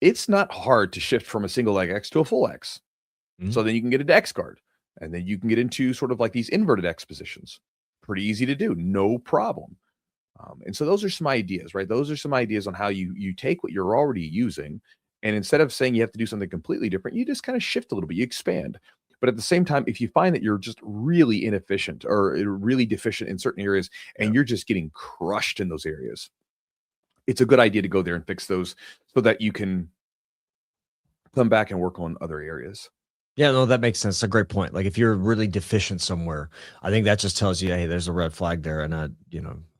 It's not hard to shift from a single leg X to a full X. So then you can get into X guard, and then you can get into sort of like these inverted X positions. Pretty easy to do, no problem. And so those are some ideas, right? Those are some ideas on how you take what you're already using, and instead of saying you have to do something completely different, you just kind of shift a little bit, you expand. But at the same time, if you find that you're just really inefficient or really deficient in certain areas, and you're just getting crushed in those areas, it's a good idea to go there and fix those so that you can come back and work on other areas. Yeah, no, that makes sense. It's a great point. Like if you're really deficient somewhere, I think that just tells you, hey, there's a red flag there, and I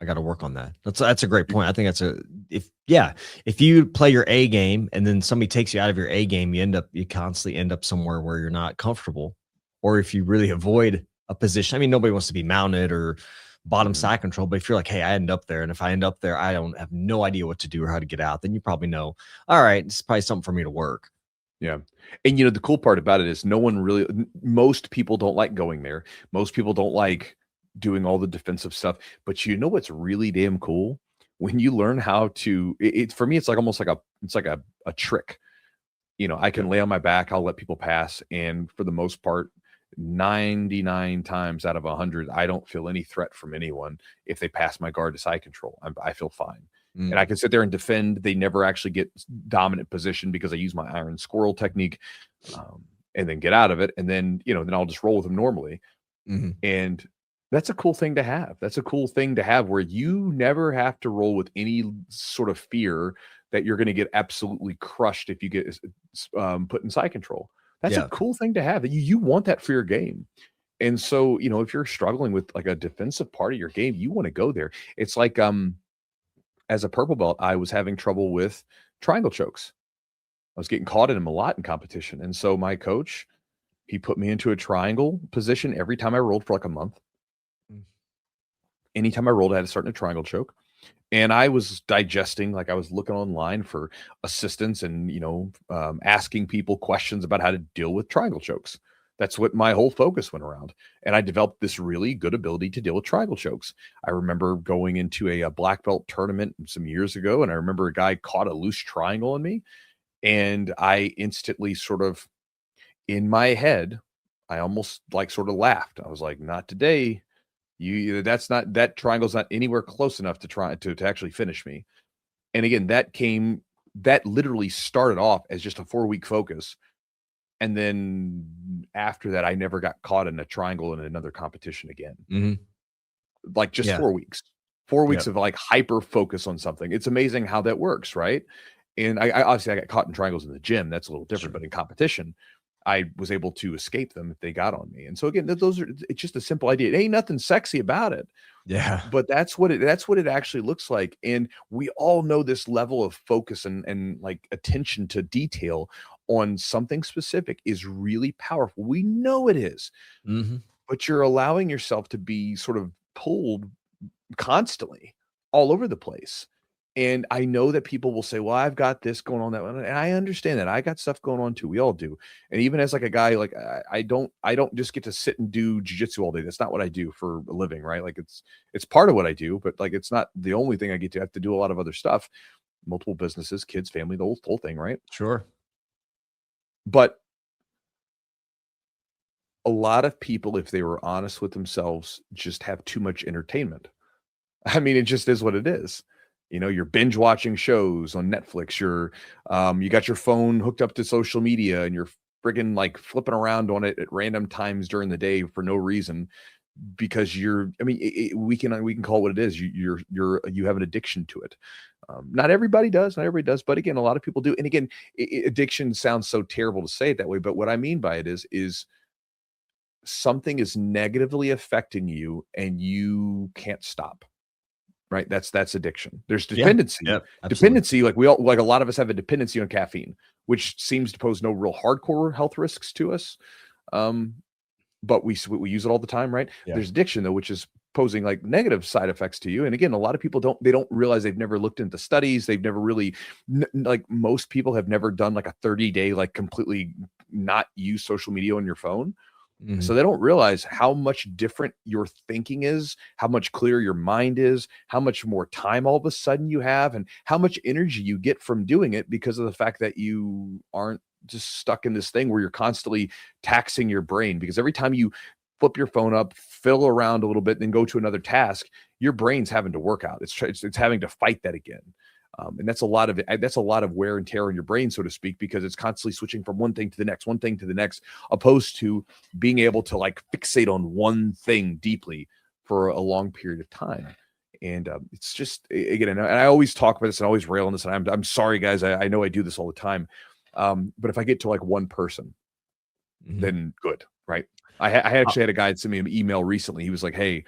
got to work on that. That's a great point. I think if you play your A game and then somebody takes you out of your A game, you constantly end up somewhere where you're not comfortable. Or if you really avoid a position, I mean, nobody wants to be mounted or bottom side control, but if you're like, hey, I end up there, and if I end up there, I don't have no idea what to do or how to get out, then you probably know, all right, it's probably something for me to work. Yeah. And the cool part about it is most people don't like going there. Most people don't like doing all the defensive stuff, but what's really damn cool? When you learn how to, for me, it's like almost like a trick. I can lay on my back, I'll let people pass. And for the most part, 99 times out of 100, I don't feel any threat from anyone. If they pass my guard to side control, I feel fine. And I can sit there and defend. They never actually get dominant position because I use my iron squirrel technique, and then get out of it. And then, then I'll just roll with them normally. And that's a cool thing to have. That's a cool thing to have where you never have to roll with any sort of fear that you're going to get absolutely crushed if you get put in side control. That's a cool thing to have. You want that for your game. And so, if you're struggling with like a defensive part of your game, you want to go there. It's like, as a purple belt, I was having trouble with triangle chokes. I was getting caught in them a lot in competition. And so my coach, he put me into a triangle position every time I rolled for like a month. Anytime I rolled, I had to start in a triangle choke. And I was digesting, like I was looking online for assistance and, asking people questions about how to deal with triangle chokes. That's what my whole focus went around. And I developed this really good ability to deal with triangle chokes. I remember going into a black belt tournament some years ago, and I remember a guy caught a loose triangle on me. And I instantly sort of, in my head, I almost like sort of laughed. I was like, not today. That triangle's not anywhere close enough to try to actually finish me. And again, that literally started off as just a 4-week focus. And then after that, I never got caught in a triangle in another competition again. Like just 4 weeks. 4 weeks of like hyper focus on something. It's amazing how that works, right? And I obviously I got caught in triangles in the gym. That's a little different, but in competition, I was able to escape them if they got on me. And so again, those are, it's just a simple idea. It ain't nothing sexy about it. Yeah. But that's what it actually looks like. And we all know this level of focus and like attention to detail on something specific is really powerful. We know it is. But you're allowing yourself to be sort of pulled constantly all over the place. And I know that people will say, well, I've got this going on, that one. And I understand that. I got stuff going on too. We all do. And even as like a guy, like I don't just get to sit and do jiu-jitsu all day. That's not what I do for a living, right? Like it's part of what I do, but like it's not the only thing I get to. I have to do a lot of other stuff, multiple businesses, kids, family, the whole thing, right? Sure. But a lot of people, if they were honest with themselves, just have too much entertainment. I mean, it just is what it is. You know, you're binge watching shows on Netflix. You got your phone hooked up to social media and you're friggin' like flipping around on it at random times during the day for no reason because we can call it what it is. You have an addiction to it. Not everybody does, but again, a lot of people do. And again, addiction sounds so terrible to say it that way, but what I mean by it is something is negatively affecting you and you can't stop. Right. That's addiction. There's dependency. Dependency, like a lot of us have a dependency on caffeine, which seems to pose no real hardcore health risks to us. But we use it all the time, right? There's addiction though, which is posing like negative side effects to you. And again, a lot of people don't realize they've never looked into studies. They've never really like most people have never done like a 30-day, like completely not use social media on your phone. So they don't realize how much different your thinking is, how much clearer your mind is, how much more time all of a sudden you have, and how much energy you get from doing it because of the fact that you aren't just stuck in this thing where you're constantly taxing your brain. Because every time you flip your phone up, fiddle around a little bit, and then go to another task, your brain's having to work out. It's having to fight that again. And that's a lot of wear and tear on your brain, so to speak, because it's constantly switching from one thing to the next, opposed to being able to like fixate on one thing deeply for a long period of time. And it's just, again, and I always talk about this and I always rail on this, and I'm sorry, guys. I know I do this all the time. But if I get to like one person, then good, right? I actually had a guy send me an email recently. He was like, hey,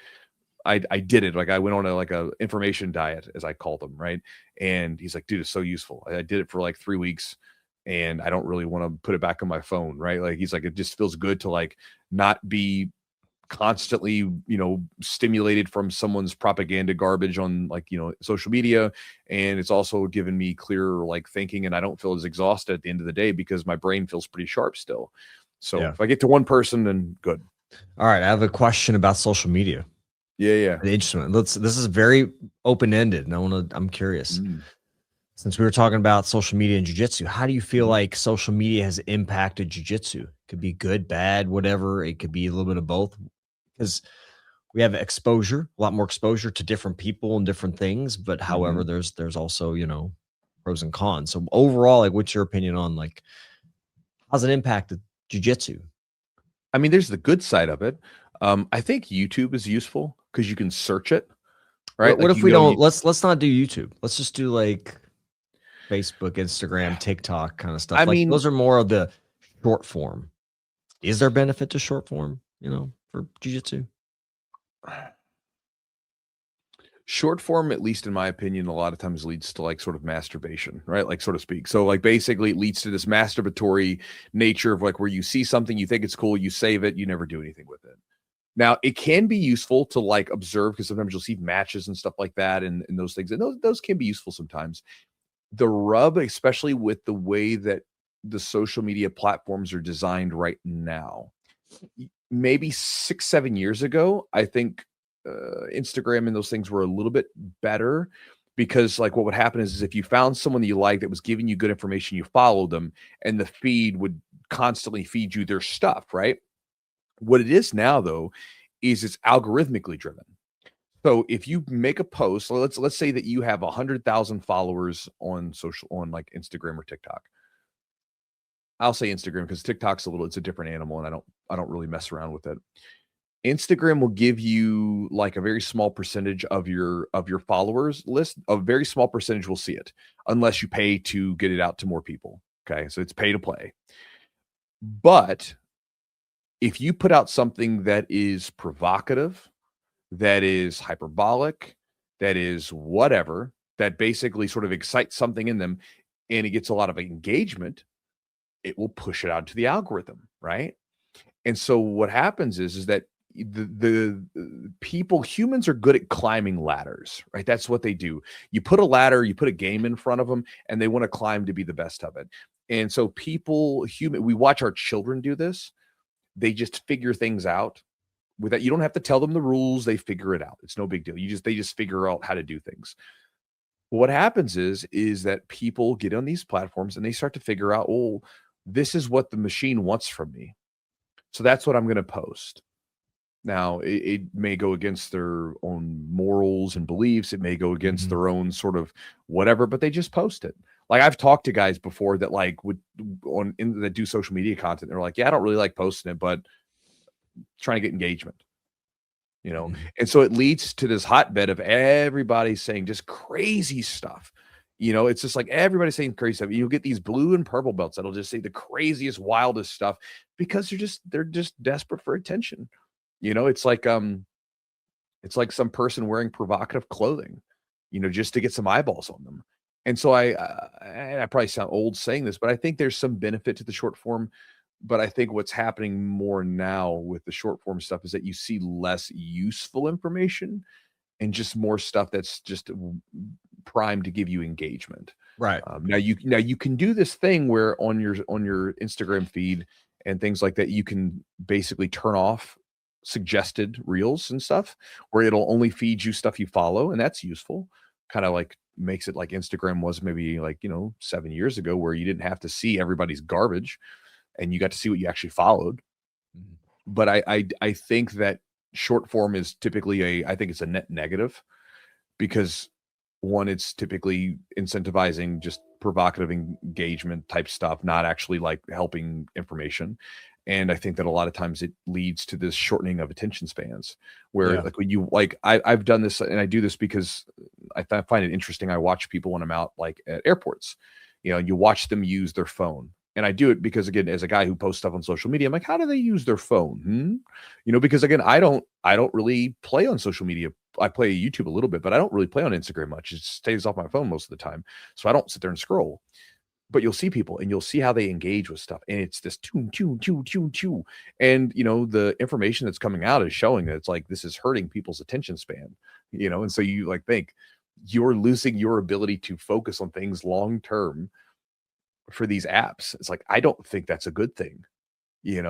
I did it. Like I went on a information diet, as I call them, right? And he's like, dude, it's so useful. I did it for like 3 weeks and I don't really want to put it back on my phone, right? Like he's like, it just feels good to like not be constantly, stimulated from someone's propaganda garbage on like, social media. And it's also given me clearer like thinking, and I don't feel as exhausted at the end of the day because my brain feels pretty sharp still. So if I get to one person, then good. All right. I have a question about social media. Yeah. Interesting. This is very open-ended, and I'm curious. Since we were talking about social media and jiu-jitsu, how do you feel like social media has impacted jiu-jitsu? Could be good, bad, whatever. It could be a little bit of both, because we have exposure, a lot more exposure to different people and different things. But however, there's also, pros and cons. So overall, like, what's your opinion on like how's it impacted jiu-jitsu? I mean, there's the good side of it. I think YouTube is useful because you can search it, right? What like if we don't? Let's not do YouTube. Let's just do like Facebook, Instagram, TikTok kind of stuff. I like mean, those are more of the short form. Is there benefit to short form, for jiu-jitsu? Short form, at least in my opinion, a lot of times leads to like sort of masturbation, right? Like, so to speak. So like basically it leads to this masturbatory nature of like where you see something, you think it's cool, you save it, you never do anything with it. Now it can be useful to like observe because sometimes you'll see matches and stuff like that and those things. And those can be useful sometimes. The rub, especially with the way that the social media platforms are designed right now, maybe 6-7 years ago, I think Instagram and those things were a little bit better because like what would happen is if you found someone that you liked that was giving you good information, you followed them and the feed would constantly feed you their stuff, right? What it is now though, is it's algorithmically driven. So if you make a post, so let's say that you have 100,000 followers on like Instagram or TikTok. I'll say Instagram because TikTok's it's a different animal, and I don't really mess around with it. Instagram will give you like a very small percentage of your followers list. A very small percentage will see it unless you pay to get it out to more people. Okay, so it's pay to play. But if you put out something that is provocative, that is hyperbolic, that is whatever, that basically sort of excites something in them, and it gets a lot of engagement, it will push it out to the algorithm, right? And so what happens is that the humans are good at climbing ladders, right? That's what they do. You put a ladder, you put a game in front of them, and they want to climb to be the best of it. And so we watch our children do this. They just figure things out with that. You don't have to tell them the rules. They figure it out. It's no big deal. They just figure out how to do things. What happens is that people get on these platforms and they start to figure out, oh, this is what the machine wants from me. So that's what I'm going to post. Now, it may go against their own morals and beliefs. It may go against their own sort of whatever, but they just post it. Like I've talked to guys before that that do social media content. They're like, yeah, I don't really like posting it, but trying to get engagement, And so it leads to this hotbed of everybody saying just crazy stuff. It's just like everybody's saying crazy stuff. You'll get these blue and purple belts that'll just say the craziest, wildest stuff because they're just desperate for attention. It's like some person wearing provocative clothing, just to get some eyeballs on them. And so I probably sound old saying this, but I think there's some benefit to the short form. But I think what's happening more now with the short form stuff is that you see less useful information and just more stuff that's just primed to give you engagement. Right. Now you can do this thing where on your Instagram feed and things like that, you can basically turn off suggested reels and stuff where it'll only feed you stuff you follow, and that's useful. Kind of like makes it like Instagram was maybe 7 years ago, where you didn't have to see everybody's garbage and you got to see what you actually followed. But I think that short form is typically I think it's a net negative, because one, it's typically incentivizing just provocative engagement type stuff, not actually like helping information. And I think that a lot of times it leads to this shortening of attention spans where like when I've done this, and I do this because I find it interesting. I watch people when I'm out like at airports, you watch them use their phone. And I do it because, again, as a guy who posts stuff on social media, I'm like, how do they use their phone? Because again, I don't really play on social media. I play YouTube a little bit, but I don't really play on Instagram much. It stays off my phone most of the time. So I don't sit there and scroll. But you'll see people and you'll see how they engage with stuff. And it's this tune. And, the information that's coming out is showing that it's like, this is hurting people's attention span, and so you think you're losing your ability to focus on things long-term for these apps. It's like, I don't think that's a good thing,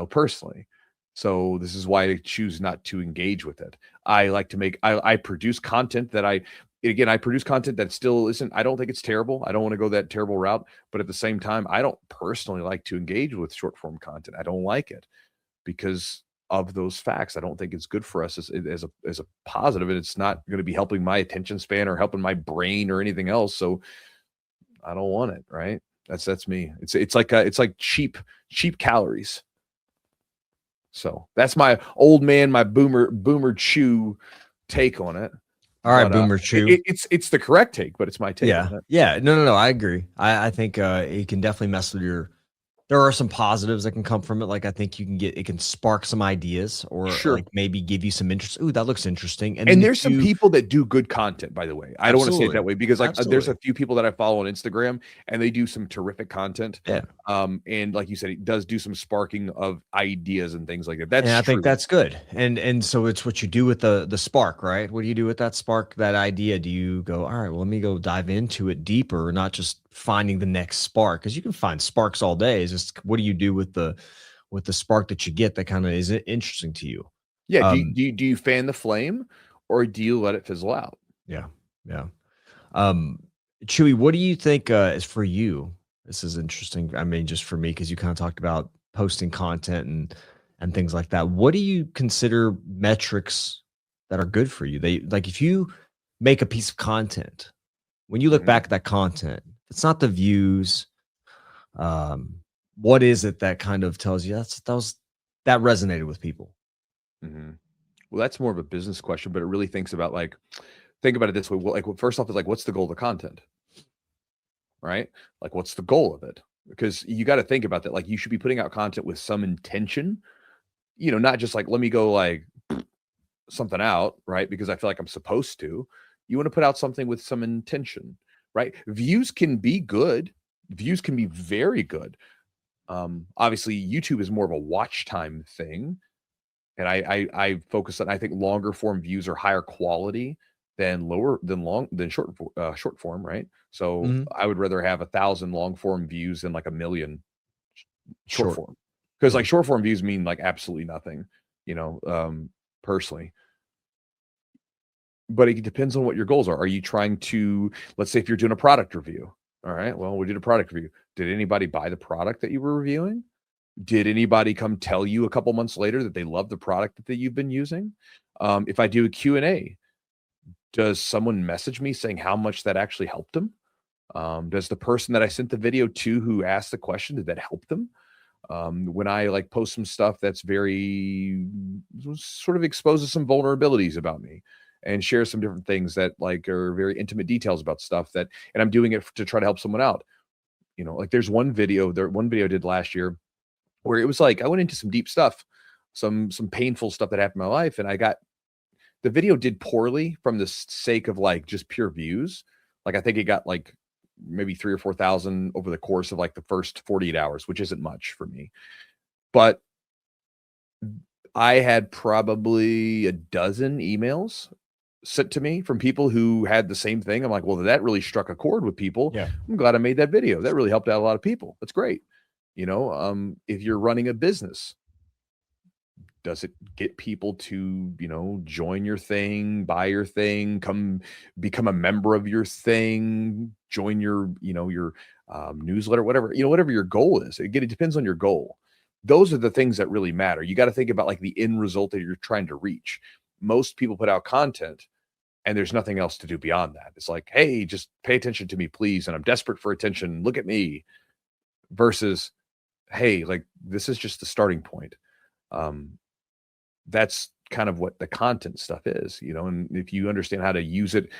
personally. So this is why I choose not to engage with it. I like to I produce content that I produce content that still isn't, I don't think it's terrible. I don't want to go that terrible route, but at the same time, I don't personally like to engage with short form content. I don't like it because of those facts. I don't think it's good for us as a positive, and it's not going to be helping my attention span or helping my brain or anything else. So I don't want it. Right. That's me. It's like cheap calories. So that's my old man, my boomer chew take on it. All right, boomer chew. It's the correct take, but it's my take. Yeah. Yeah. No. I agree. I think it can definitely mess with there are some positives that can come from it. Like I think it can spark some ideas or like maybe give you some interest. Ooh, that looks interesting. And there's some people that do good content, by the way. I don't want to say it that way because there's a few people that I follow on Instagram and they do some terrific content. Yeah. And like you said, it does do some sparking of ideas and things like that. I think that's good. And so it's what you do with the spark, right? What do you do with that spark, that idea? Do you go, all right, well, let me go dive into it deeper, not just finding the next spark? Because you can find sparks all day. It's just, what do you do with the spark that you get that kind of is interesting to you? Yeah. Do you fan the flame or do you let it fizzle out? Yeah. Yeah. Chewy, what do you think is for you? This is interesting. I mean, just for me, because you kind of talked about posting content and things like that. What do you consider metrics that are good for you? Like if you make a piece of content, when you look back at that content, it's not the views. what is it that kind of tells you that resonated with people? Mm-hmm. Well, that's more of a business question, but it really think about it this way. Well, like, well, first off, is like, what's the goal of the content, right? Like, what's the goal of it? Because you got to think about that. Like, you should be putting out content with some intention, not just like, let me go like something out, right? Because I feel like I'm supposed to. You want to put out something with some intention, right? Views can be good. Views can be very good. Obviously, YouTube is more of a watch time thing. And I focus on, I think longer form views are higher quality than short form, right? So Mm-hmm. I would rather have 1,000 long form views than like 1,000,000 short Short. form, because Yeah. like short form views mean like absolutely nothing, personally. But it depends on what your goals are. Are you trying to, let's say if you're doing a product review, all right, well, we did a product review. Did anybody buy the product that you were reviewing? Did anybody come tell you a couple months later that they love the product that you've been using? If I do a Q&A, does someone message me saying how much that actually helped them? Does the person that I sent the video to who asked the question, did that help them? When I like post some stuff that's very sort of exposes some vulnerabilities about me and share some different things that like are very intimate details about stuff and I'm doing it to try to help someone out. Like there's one video I did last year where it was like I went into some deep stuff, some painful stuff that happened in my life, and the video did poorly from the sake of like just pure views. Like I think it got like maybe 3 or 4,000 over the course of like the first 48 hours, which isn't much for me. But I had probably a dozen emails sent to me from people who had the same thing. I'm like, well, that really struck a chord with people. Yeah. I'm glad I made that video. That really helped out a lot of people. That's great. If you're running a business, does it get people to, join your thing, buy your thing, come become a member of your thing, join your newsletter, whatever your goal is. Again, it depends on your goal. Those are the things that really matter. You got to think about like the end result that you're trying to reach. Most people put out content and there's nothing else to do beyond that. It's like, hey, just pay attention to me, please. And I'm desperate for attention. Look at me. Versus, hey, like this is just the starting point. That's kind of what the content stuff is, and if you understand how to use it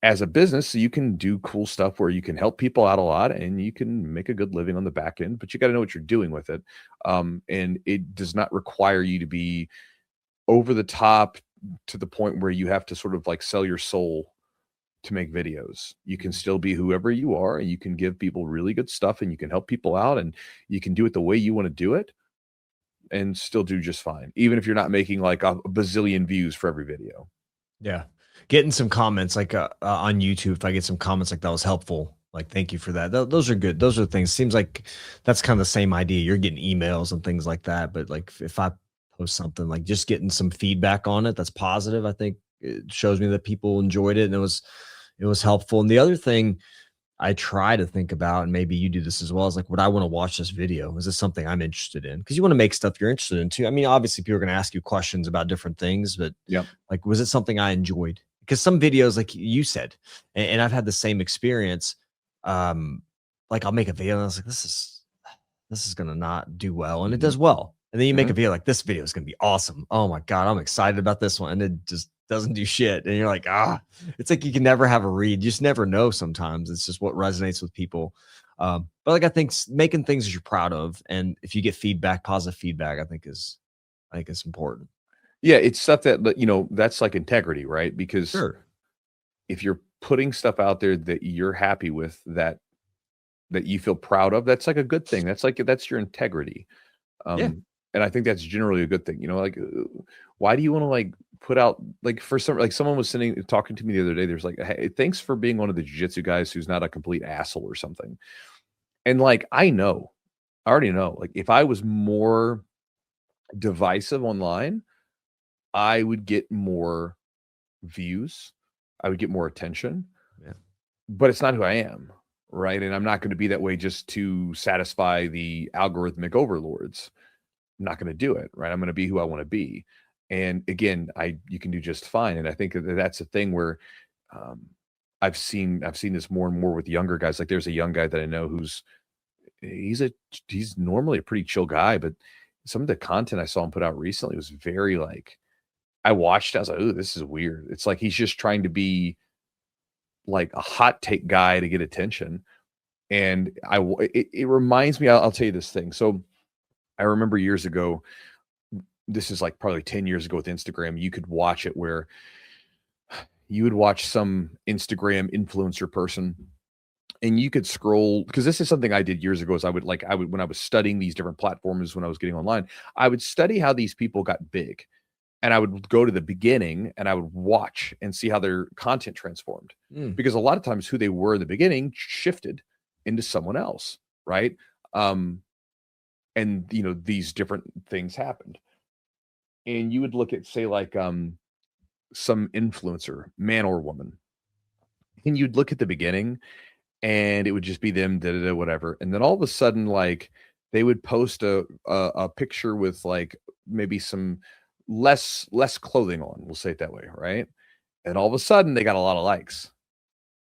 as a business, you can do cool stuff where you can help people out a lot and you can make a good living on the back end, but you got to know what you're doing with it. And it does not require you to be over the top to the point where you have to sort of like sell your soul to make videos. You can still be whoever you are and you can give people really good stuff and you can help people out and you can do it the way you want to do it and still do just fine, even if you're not making like a bazillion views for every video. Yeah. Getting some comments like on YouTube, if I get some comments like that was helpful, like thank you for that. Those are good. Those are things. Seems like that's kind of the same idea. You're getting emails and things like that, but like if I post something like just getting some feedback on it that's positive, I think it shows me that people enjoyed it and it was helpful. And the other thing I try to think about, and maybe you do this as well, is like, would I want to watch this video? Is this something I'm interested in? Because you want to make stuff you're interested in too. I mean, obviously, people are going to ask you questions about different things, but Yeah. like, was it something I enjoyed? Because some videos, like you said, and I've had the same experience. Like I'll make a video and I was like, this is gonna not do well, and it does well. And then you make a video like this video is gonna be awesome. Oh my god, I'm excited about this one, and it just doesn't do shit. And you're like, it's like you can never have a read. You just never know. Sometimes it's just what resonates with people. But like I think making things that you're proud of, and if you get feedback, positive feedback, I think it's important. Yeah, it's stuff that that's like integrity, right? Because Sure. if you're putting stuff out there that you're happy with, that you feel proud of, that's like a good thing. That's your integrity. Yeah. And I think that's generally a good thing. Like why do you want to like put out like for some like someone was talking to me the other day, there's like, hey, thanks for being one of the jiu-jitsu guys who's not a complete asshole or something. And like I already know, like if I was more divisive online, I would get more views, I would get more attention, Yeah. but it's not who I am, right? And I'm not going to be that way just to satisfy the algorithmic overlords. I'm not going to do it, right? I'm going to be who I want to be. And again, you can do just fine. And I think that's a thing where um, I've seen this more and more with younger guys. Like there's a young guy that I know who's he's normally a pretty chill guy, but some of the content I saw him put out recently was very like, I watched, I was like, "Ooh, this is weird." It's like he's just trying to be like a hot take guy to get attention. And it reminds me, I'll tell you this thing. So I remember years ago, this is like probably 10 years ago with Instagram, you could watch it where you would watch some Instagram influencer person and you could scroll, because this is something I did years ago. Is I would when I was studying these different platforms, when I was getting online, I would study how these people got big, and I would go to the beginning and I would watch and see how their content transformed, because a lot of times who they were in the beginning shifted into someone else, right? And these different things happened, and you would look at, say, like some influencer, man or woman, and you'd look at the beginning and it would just be them, whatever. And then all of a sudden, like, they would post a picture with like maybe some less clothing on, we'll say it that way, right? And all of a sudden they got a lot of likes.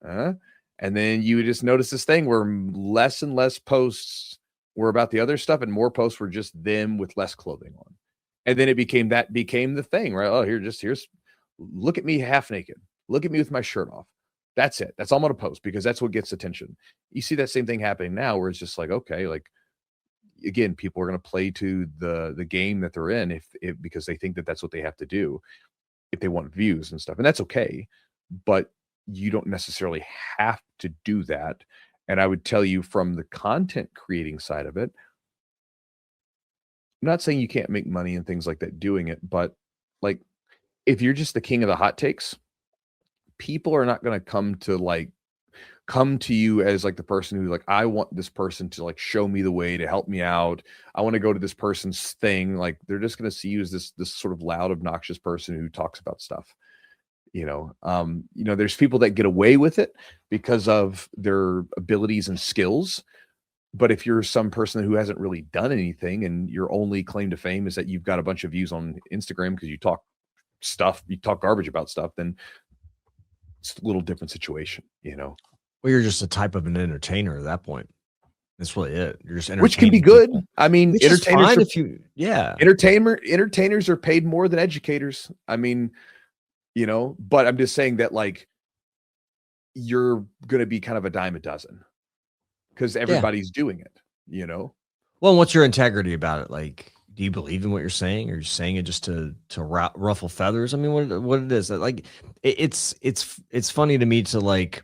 And then you would just notice this thing where less and less posts were about the other stuff and more posts were just them with less clothing on. And then it became the thing, right? Oh, here's look at me half naked. Look at me with my shirt off. That's it. That's all I'm going to post because that's what gets attention. You see that same thing happening now where it's just like, okay, like, again, people are going to play to the game that they're in because they think that that's what they have to do if they want views and stuff. And that's okay, but you don't necessarily have to do that. And I would tell you, from the content creating side of it, I'm not saying you can't make money and things like that doing it, but like, if you're just the king of the hot takes, people are not going to come to you as like the person who, like, I want this person to like show me the way, to help me out. I want to go to this person's thing. Like, they're just going to see you as this sort of loud, obnoxious person who talks about stuff. There's people that get away with it because of their abilities and skills. But if you're some person who hasn't really done anything and your only claim to fame is that you've got a bunch of views on Instagram because you talk garbage about stuff, then it's a little different situation, Well, you're just a type of an entertainer at that point. That's really it. You're just which can be good. People. I mean, entertainers are paid more than educators. I mean, but I'm just saying that, like, you're going to be kind of a dime a dozen because everybody's doing it, Well, what's your integrity about it? Like, do you believe in what you're saying, or are you saying it just to ruffle feathers? I mean, what it is, like, it's funny to me to, like,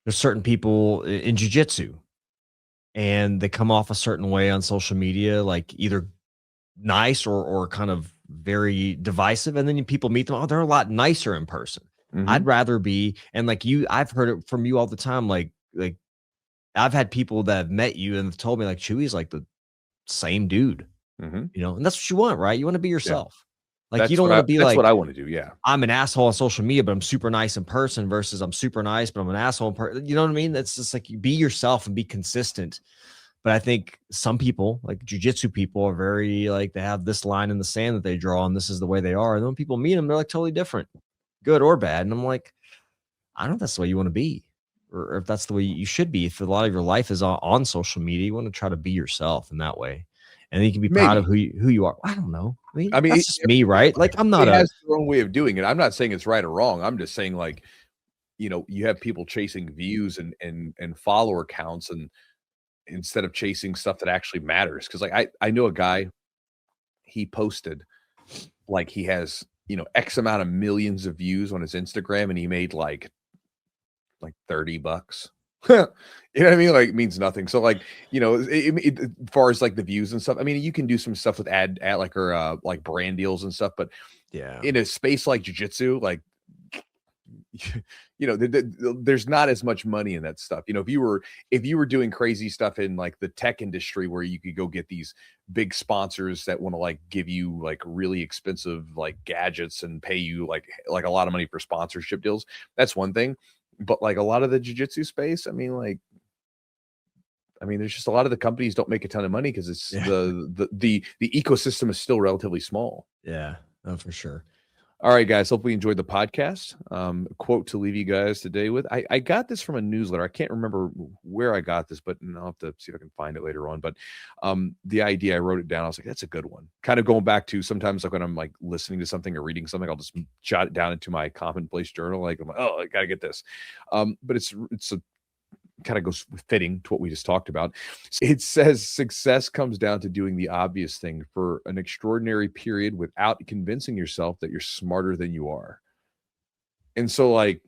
there's certain people in jiu-jitsu and they come off a certain way on social media, like either nice or kind of very divisive. And then people meet them. Oh, they're a lot nicer in person. Mm-hmm. I'd rather be, and like I've heard it from you all the time. Like I've had people that have met you and have told me, like, Chewy's like the same dude, and that's what you want, right? You want to be yourself. Yeah. Like, that's, you don't want to be like, what I want to do. Yeah. I'm an asshole on social media, but I'm super nice in person, versus I'm super nice, but I'm an asshole in person. You know what I mean? That's just like, you be yourself and be consistent. But I think some people, like jiu-jitsu people, are very like, they have this line in the sand that they draw, and this is the way they are. And then when people meet them, they're like totally different, good or bad. And I'm like, I don't know if that's the way you want to be, or if that's the way you should be. If a lot of your life is on social media, you want to try to be yourself in that way. And then you can be proud of who you are. I don't know. I mean, that's just me, right? Like, I'm not has their own way of doing it. I'm not saying it's right or wrong. I'm just saying, like, you have people chasing views and follower counts, and instead of chasing stuff that actually matters. Cause like, I know a guy, he posted, like, he has, X amount of millions of views on his Instagram, and he made like $30. You know what I mean? Like, it means nothing. So, like, as far as like the views and stuff, I mean, you can do some stuff with ad like, or like brand deals and stuff, but yeah, in a space like jiu-jitsu, like, there's not as much money in that stuff. If you were doing crazy stuff in like the tech industry, where you could go get these big sponsors that want to like give you like really expensive like gadgets and pay you like a lot of money for sponsorship deals, that's one thing. But like a lot of the jiu-jitsu space, I mean, there's just a lot of the companies don't make a ton of money because it's the ecosystem is still relatively small. Yeah, no, for sure. All right, guys. Hopefully you enjoyed the podcast. A quote to leave you guys today with. I got this from a newsletter. I can't remember where I got this, but I'll have to see if I can find it later on. But the idea, I wrote it down. I was like, that's a good one. Kind of going back to sometimes like when I'm like listening to something or reading something, I'll just jot it down into my commonplace journal. Like, I'm like, oh, I got to get this. But it's a kind of goes fitting to what we just talked about. It says success comes down to doing the obvious thing for an extraordinary period without convincing yourself that you're smarter than you are. And so, like,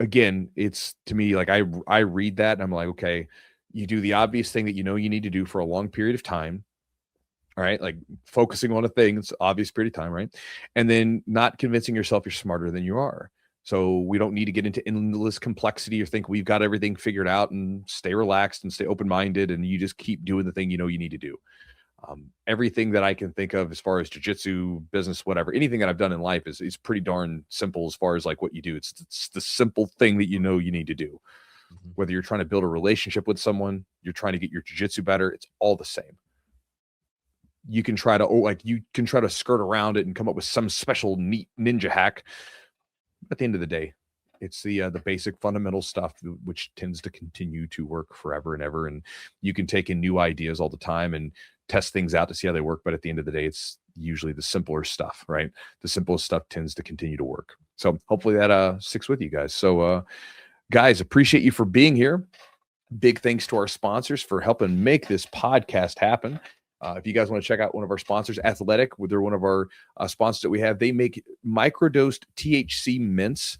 again, it's to me like I read that and I'm like, okay, you do the obvious thing that you know you need to do for a long period of time. All right, like focusing on a thing, it's obvious period of time, right? And then not convincing yourself you're smarter than you are. So we don't need to get into endless complexity or think we've got everything figured out, and stay relaxed and stay open-minded, and you just keep doing the thing you know you need to do. Everything that I can think of as far as jiu-jitsu, business, whatever, anything that I've done in life is pretty darn simple as far as like what you do. It's the simple thing that you know you need to do. Whether you're trying to build a relationship with someone, you're trying to get your jiu-jitsu better, it's all the same. You can try to skirt around it and come up with some special neat ninja hack. At the end of the day, it's the basic fundamental stuff which tends to continue to work forever and ever. And you can take in new ideas all the time and test things out to see how they work. But at the end of the day, it's usually the simpler stuff, right? The simplest stuff tends to continue to work. So hopefully that sticks with you guys. So guys, appreciate you for being here. Big thanks to our sponsors for helping make this podcast happen. If you guys want to check out one of our sponsors, Athletic, they're one of our sponsors that we have. They make microdosed THC mints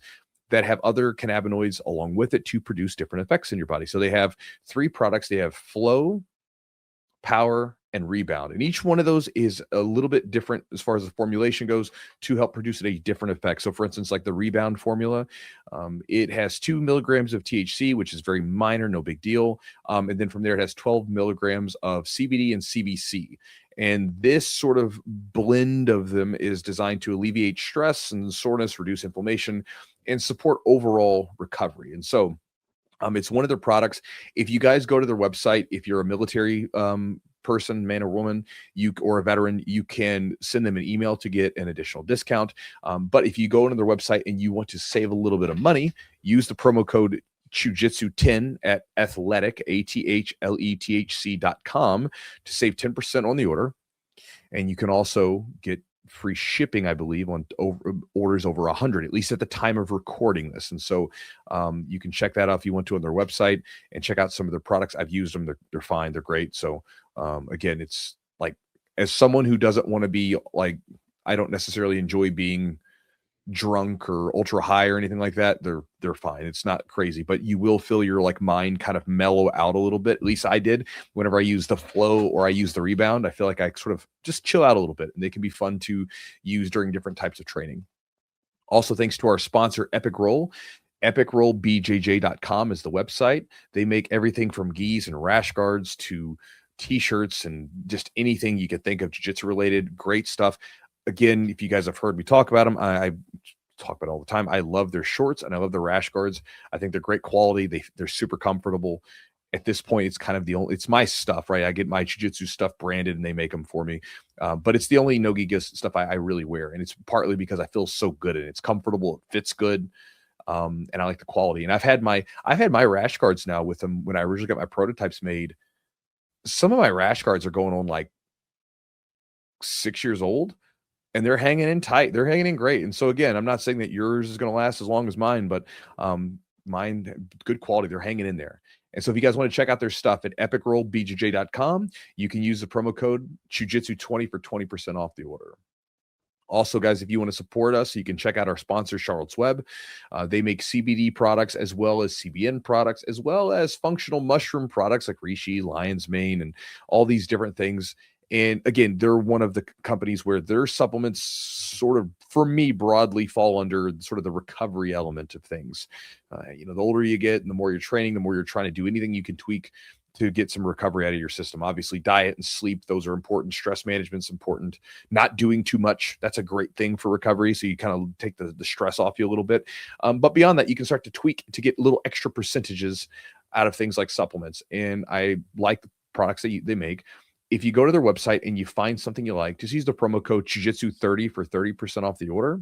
that have other cannabinoids along with it to produce different effects in your body. So they have 3 products. They have Flow, Power, and Rebound. And each one of those is a little bit different as far as the formulation goes to help produce a different effect. So for instance, like the Rebound formula, it has 2 milligrams of THC, which is very minor, no big deal. And then from there, it has 12 milligrams of CBD and CBC. And this sort of blend of them is designed to alleviate stress and soreness, reduce inflammation, and support overall recovery. And so it's one of their products. If you guys go to their website, if you're a military person, man or woman, or a veteran, you can send them an email to get an additional discount. But if you go into their website and you want to save a little bit of money, use the promo code Chewjitsu10 at athletic, ATHLETHC.com to save 10% on the order. And you can also get free shipping, I believe, on orders over 100, at least at the time of recording this. And so you can check that out if you want to on their website and check out some of their products. I've used them. They're fine. They're great. So again, it's like, as someone who doesn't want to be like, I don't necessarily enjoy being drunk or ultra high or anything like that, they're fine. It's not crazy, but you will feel your like mind kind of mellow out a little bit. At least I did whenever I use the Flow or I use the Rebound. I feel like I sort of just chill out a little bit, and they can be fun to use during different types of training. Also, thanks to our sponsor, Epic Roll. EpicRollBJJ.com is the website. They make everything from gis and rash guards to t-shirts and just anything you could think of jiu-jitsu related. Great stuff. Again, if you guys have heard me talk about them, I talk about it all the time. I love their shorts and I love the rash guards. I think they're great quality. They're super comfortable. At this point, it's kind of it's my stuff, right? I get my jiu-jitsu stuff branded and they make them for me. But it's the only no-gi stuff I really wear. And it's partly because I feel so good in it. It's comfortable. It fits good. And I like the quality. And I've had my rash guards now with them when I originally got my prototypes made. Some of my rash guards are going on like 6 years old. And they're hanging in tight. They're hanging in great. And so again, I'm not saying that yours is going to last as long as mine, but mine, good quality. They're hanging in there. And so if you guys want to check out their stuff at epicrollbjj.com, you can use the promo code Chewjitsu20 for 20% off the order. Also, guys, if you want to support us, you can check out our sponsor, Charlotte's Web. They make CBD products as well as CBN products, as well as functional mushroom products like reishi, lion's mane, and all these different things. And again, they're one of the companies where their supplements sort of, for me, broadly fall under sort of the recovery element of things. The older you get and the more you're training, the more you're trying to do anything you can tweak to get some recovery out of your system. Obviously, diet and sleep, those are important. Stress management's important. Not doing too much, that's a great thing for recovery. So you kind of take the stress off you a little bit. But beyond that, you can start to tweak to get little extra percentages out of things like supplements. And I like the products that they make. If you go to their website and you find something you like, just use the promo code Chewjitsu30 for 30% off the order.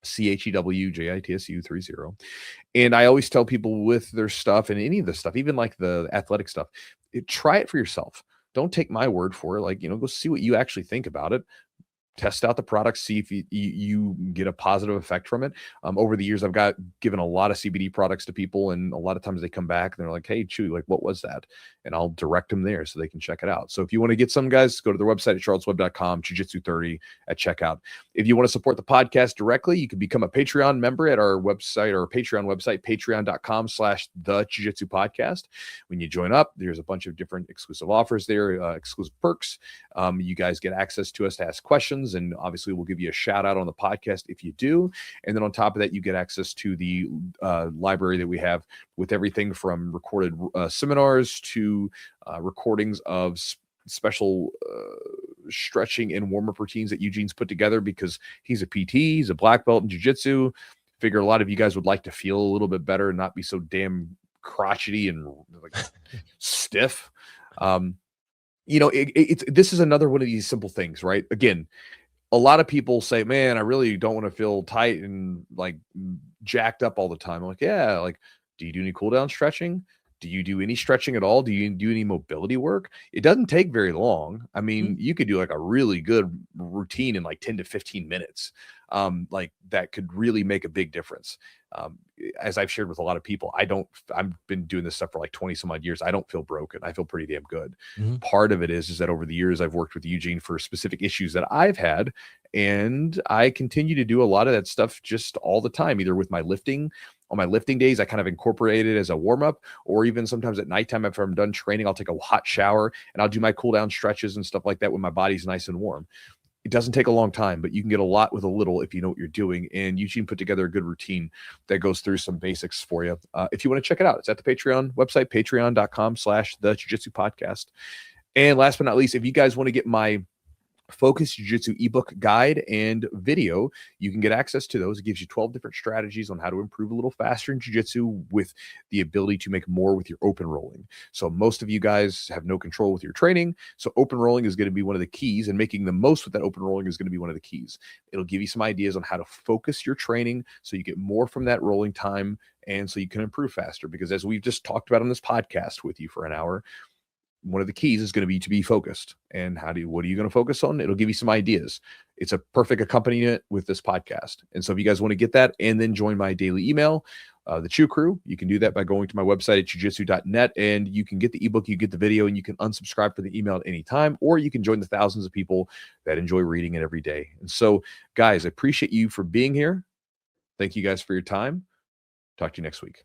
CHEWJITSU30. And I always tell people with their stuff and any of the stuff, even like the athletic stuff, try it for yourself. Don't take my word for it. Like, go see what you actually think about it. Test out the product, see if you get a positive effect from it. Over the years, I've given a lot of CBD products to people, and a lot of times they come back and they're like, "Hey, Chewy, like, what was that?" And I'll direct them there so they can check it out. So if you want to get some, guys, go to their website at charlottesweb.com, Chewjitsu30 at checkout. If you want to support the podcast directly, you can become a Patreon member at our website or Patreon website, patreon.com/the-Chewjitsu-podcast. When you join up, there's a bunch of different exclusive offers there, exclusive perks. You guys get access to us to ask questions, and obviously we'll give you a shout out on the podcast if you do. And then on top of that, you get access to the library that we have with everything from recorded seminars to recordings of special stretching and warm-up routines that Eugene's put together, because he's a PT, he's a black belt in jiu-jitsu. Figure a lot of you guys would like to feel a little bit better and not be so damn crotchety and like stiff. This is another one of these simple things, right? Again, a lot of people say, man, I really don't want to feel tight and like jacked up all the time. I'm like, yeah, like, do you do any cool down stretching? Do you do any stretching at all? Do you do any mobility work? It doesn't take very long. I mean, you could do like a really good routine in like 10 to 15 minutes. Like that could really make a big difference. As I've shared with a lot of people, I've been doing this stuff for like 20 some odd years. I don't feel broken. I feel pretty damn good. Part of it is that over the years, I've worked with Eugene for specific issues that I've had, and I continue to do a lot of that stuff just all the time, either with my lifting. On my lifting days, I kind of incorporate it as a warm-up, or even sometimes at nighttime, after I'm done training, I'll take a hot shower and I'll do my cool down stretches and stuff like that when my body's nice and warm. It doesn't take a long time, but you can get a lot with a little if you know what you're doing. And Eugene put together a good routine that goes through some basics for you. If you want to check it out, it's at the Patreon website, patreon.com/the-Chewjitsu-podcast. And last but not least, if you guys want to get my Focus Jiu-Jitsu ebook guide and video, you can get access to those. It gives you 12 different strategies on how to improve a little faster in Jiu-Jitsu with the ability to make more with your open rolling. So most of you guys have no control with your training. So open rolling is going to be one of the keys, and making the most with that open rolling is going to be one of the keys. It'll give you some ideas on how to focus your training so you get more from that rolling time and so you can improve faster. Because as we've just talked about on this podcast with you for an hour, one of the keys is going to be focused. And what are you going to focus on? It'll give you some ideas. It's a perfect accompaniment with this podcast. And so if you guys want to get that and then join my daily email, the Chew Crew, you can do that by going to my website at chewjitsu.net, and you can get the ebook, you get the video, and you can unsubscribe for the email at any time, or you can join the thousands of people that enjoy reading it every day. And so, guys, I appreciate you for being here. Thank you guys for your time. Talk to you next week.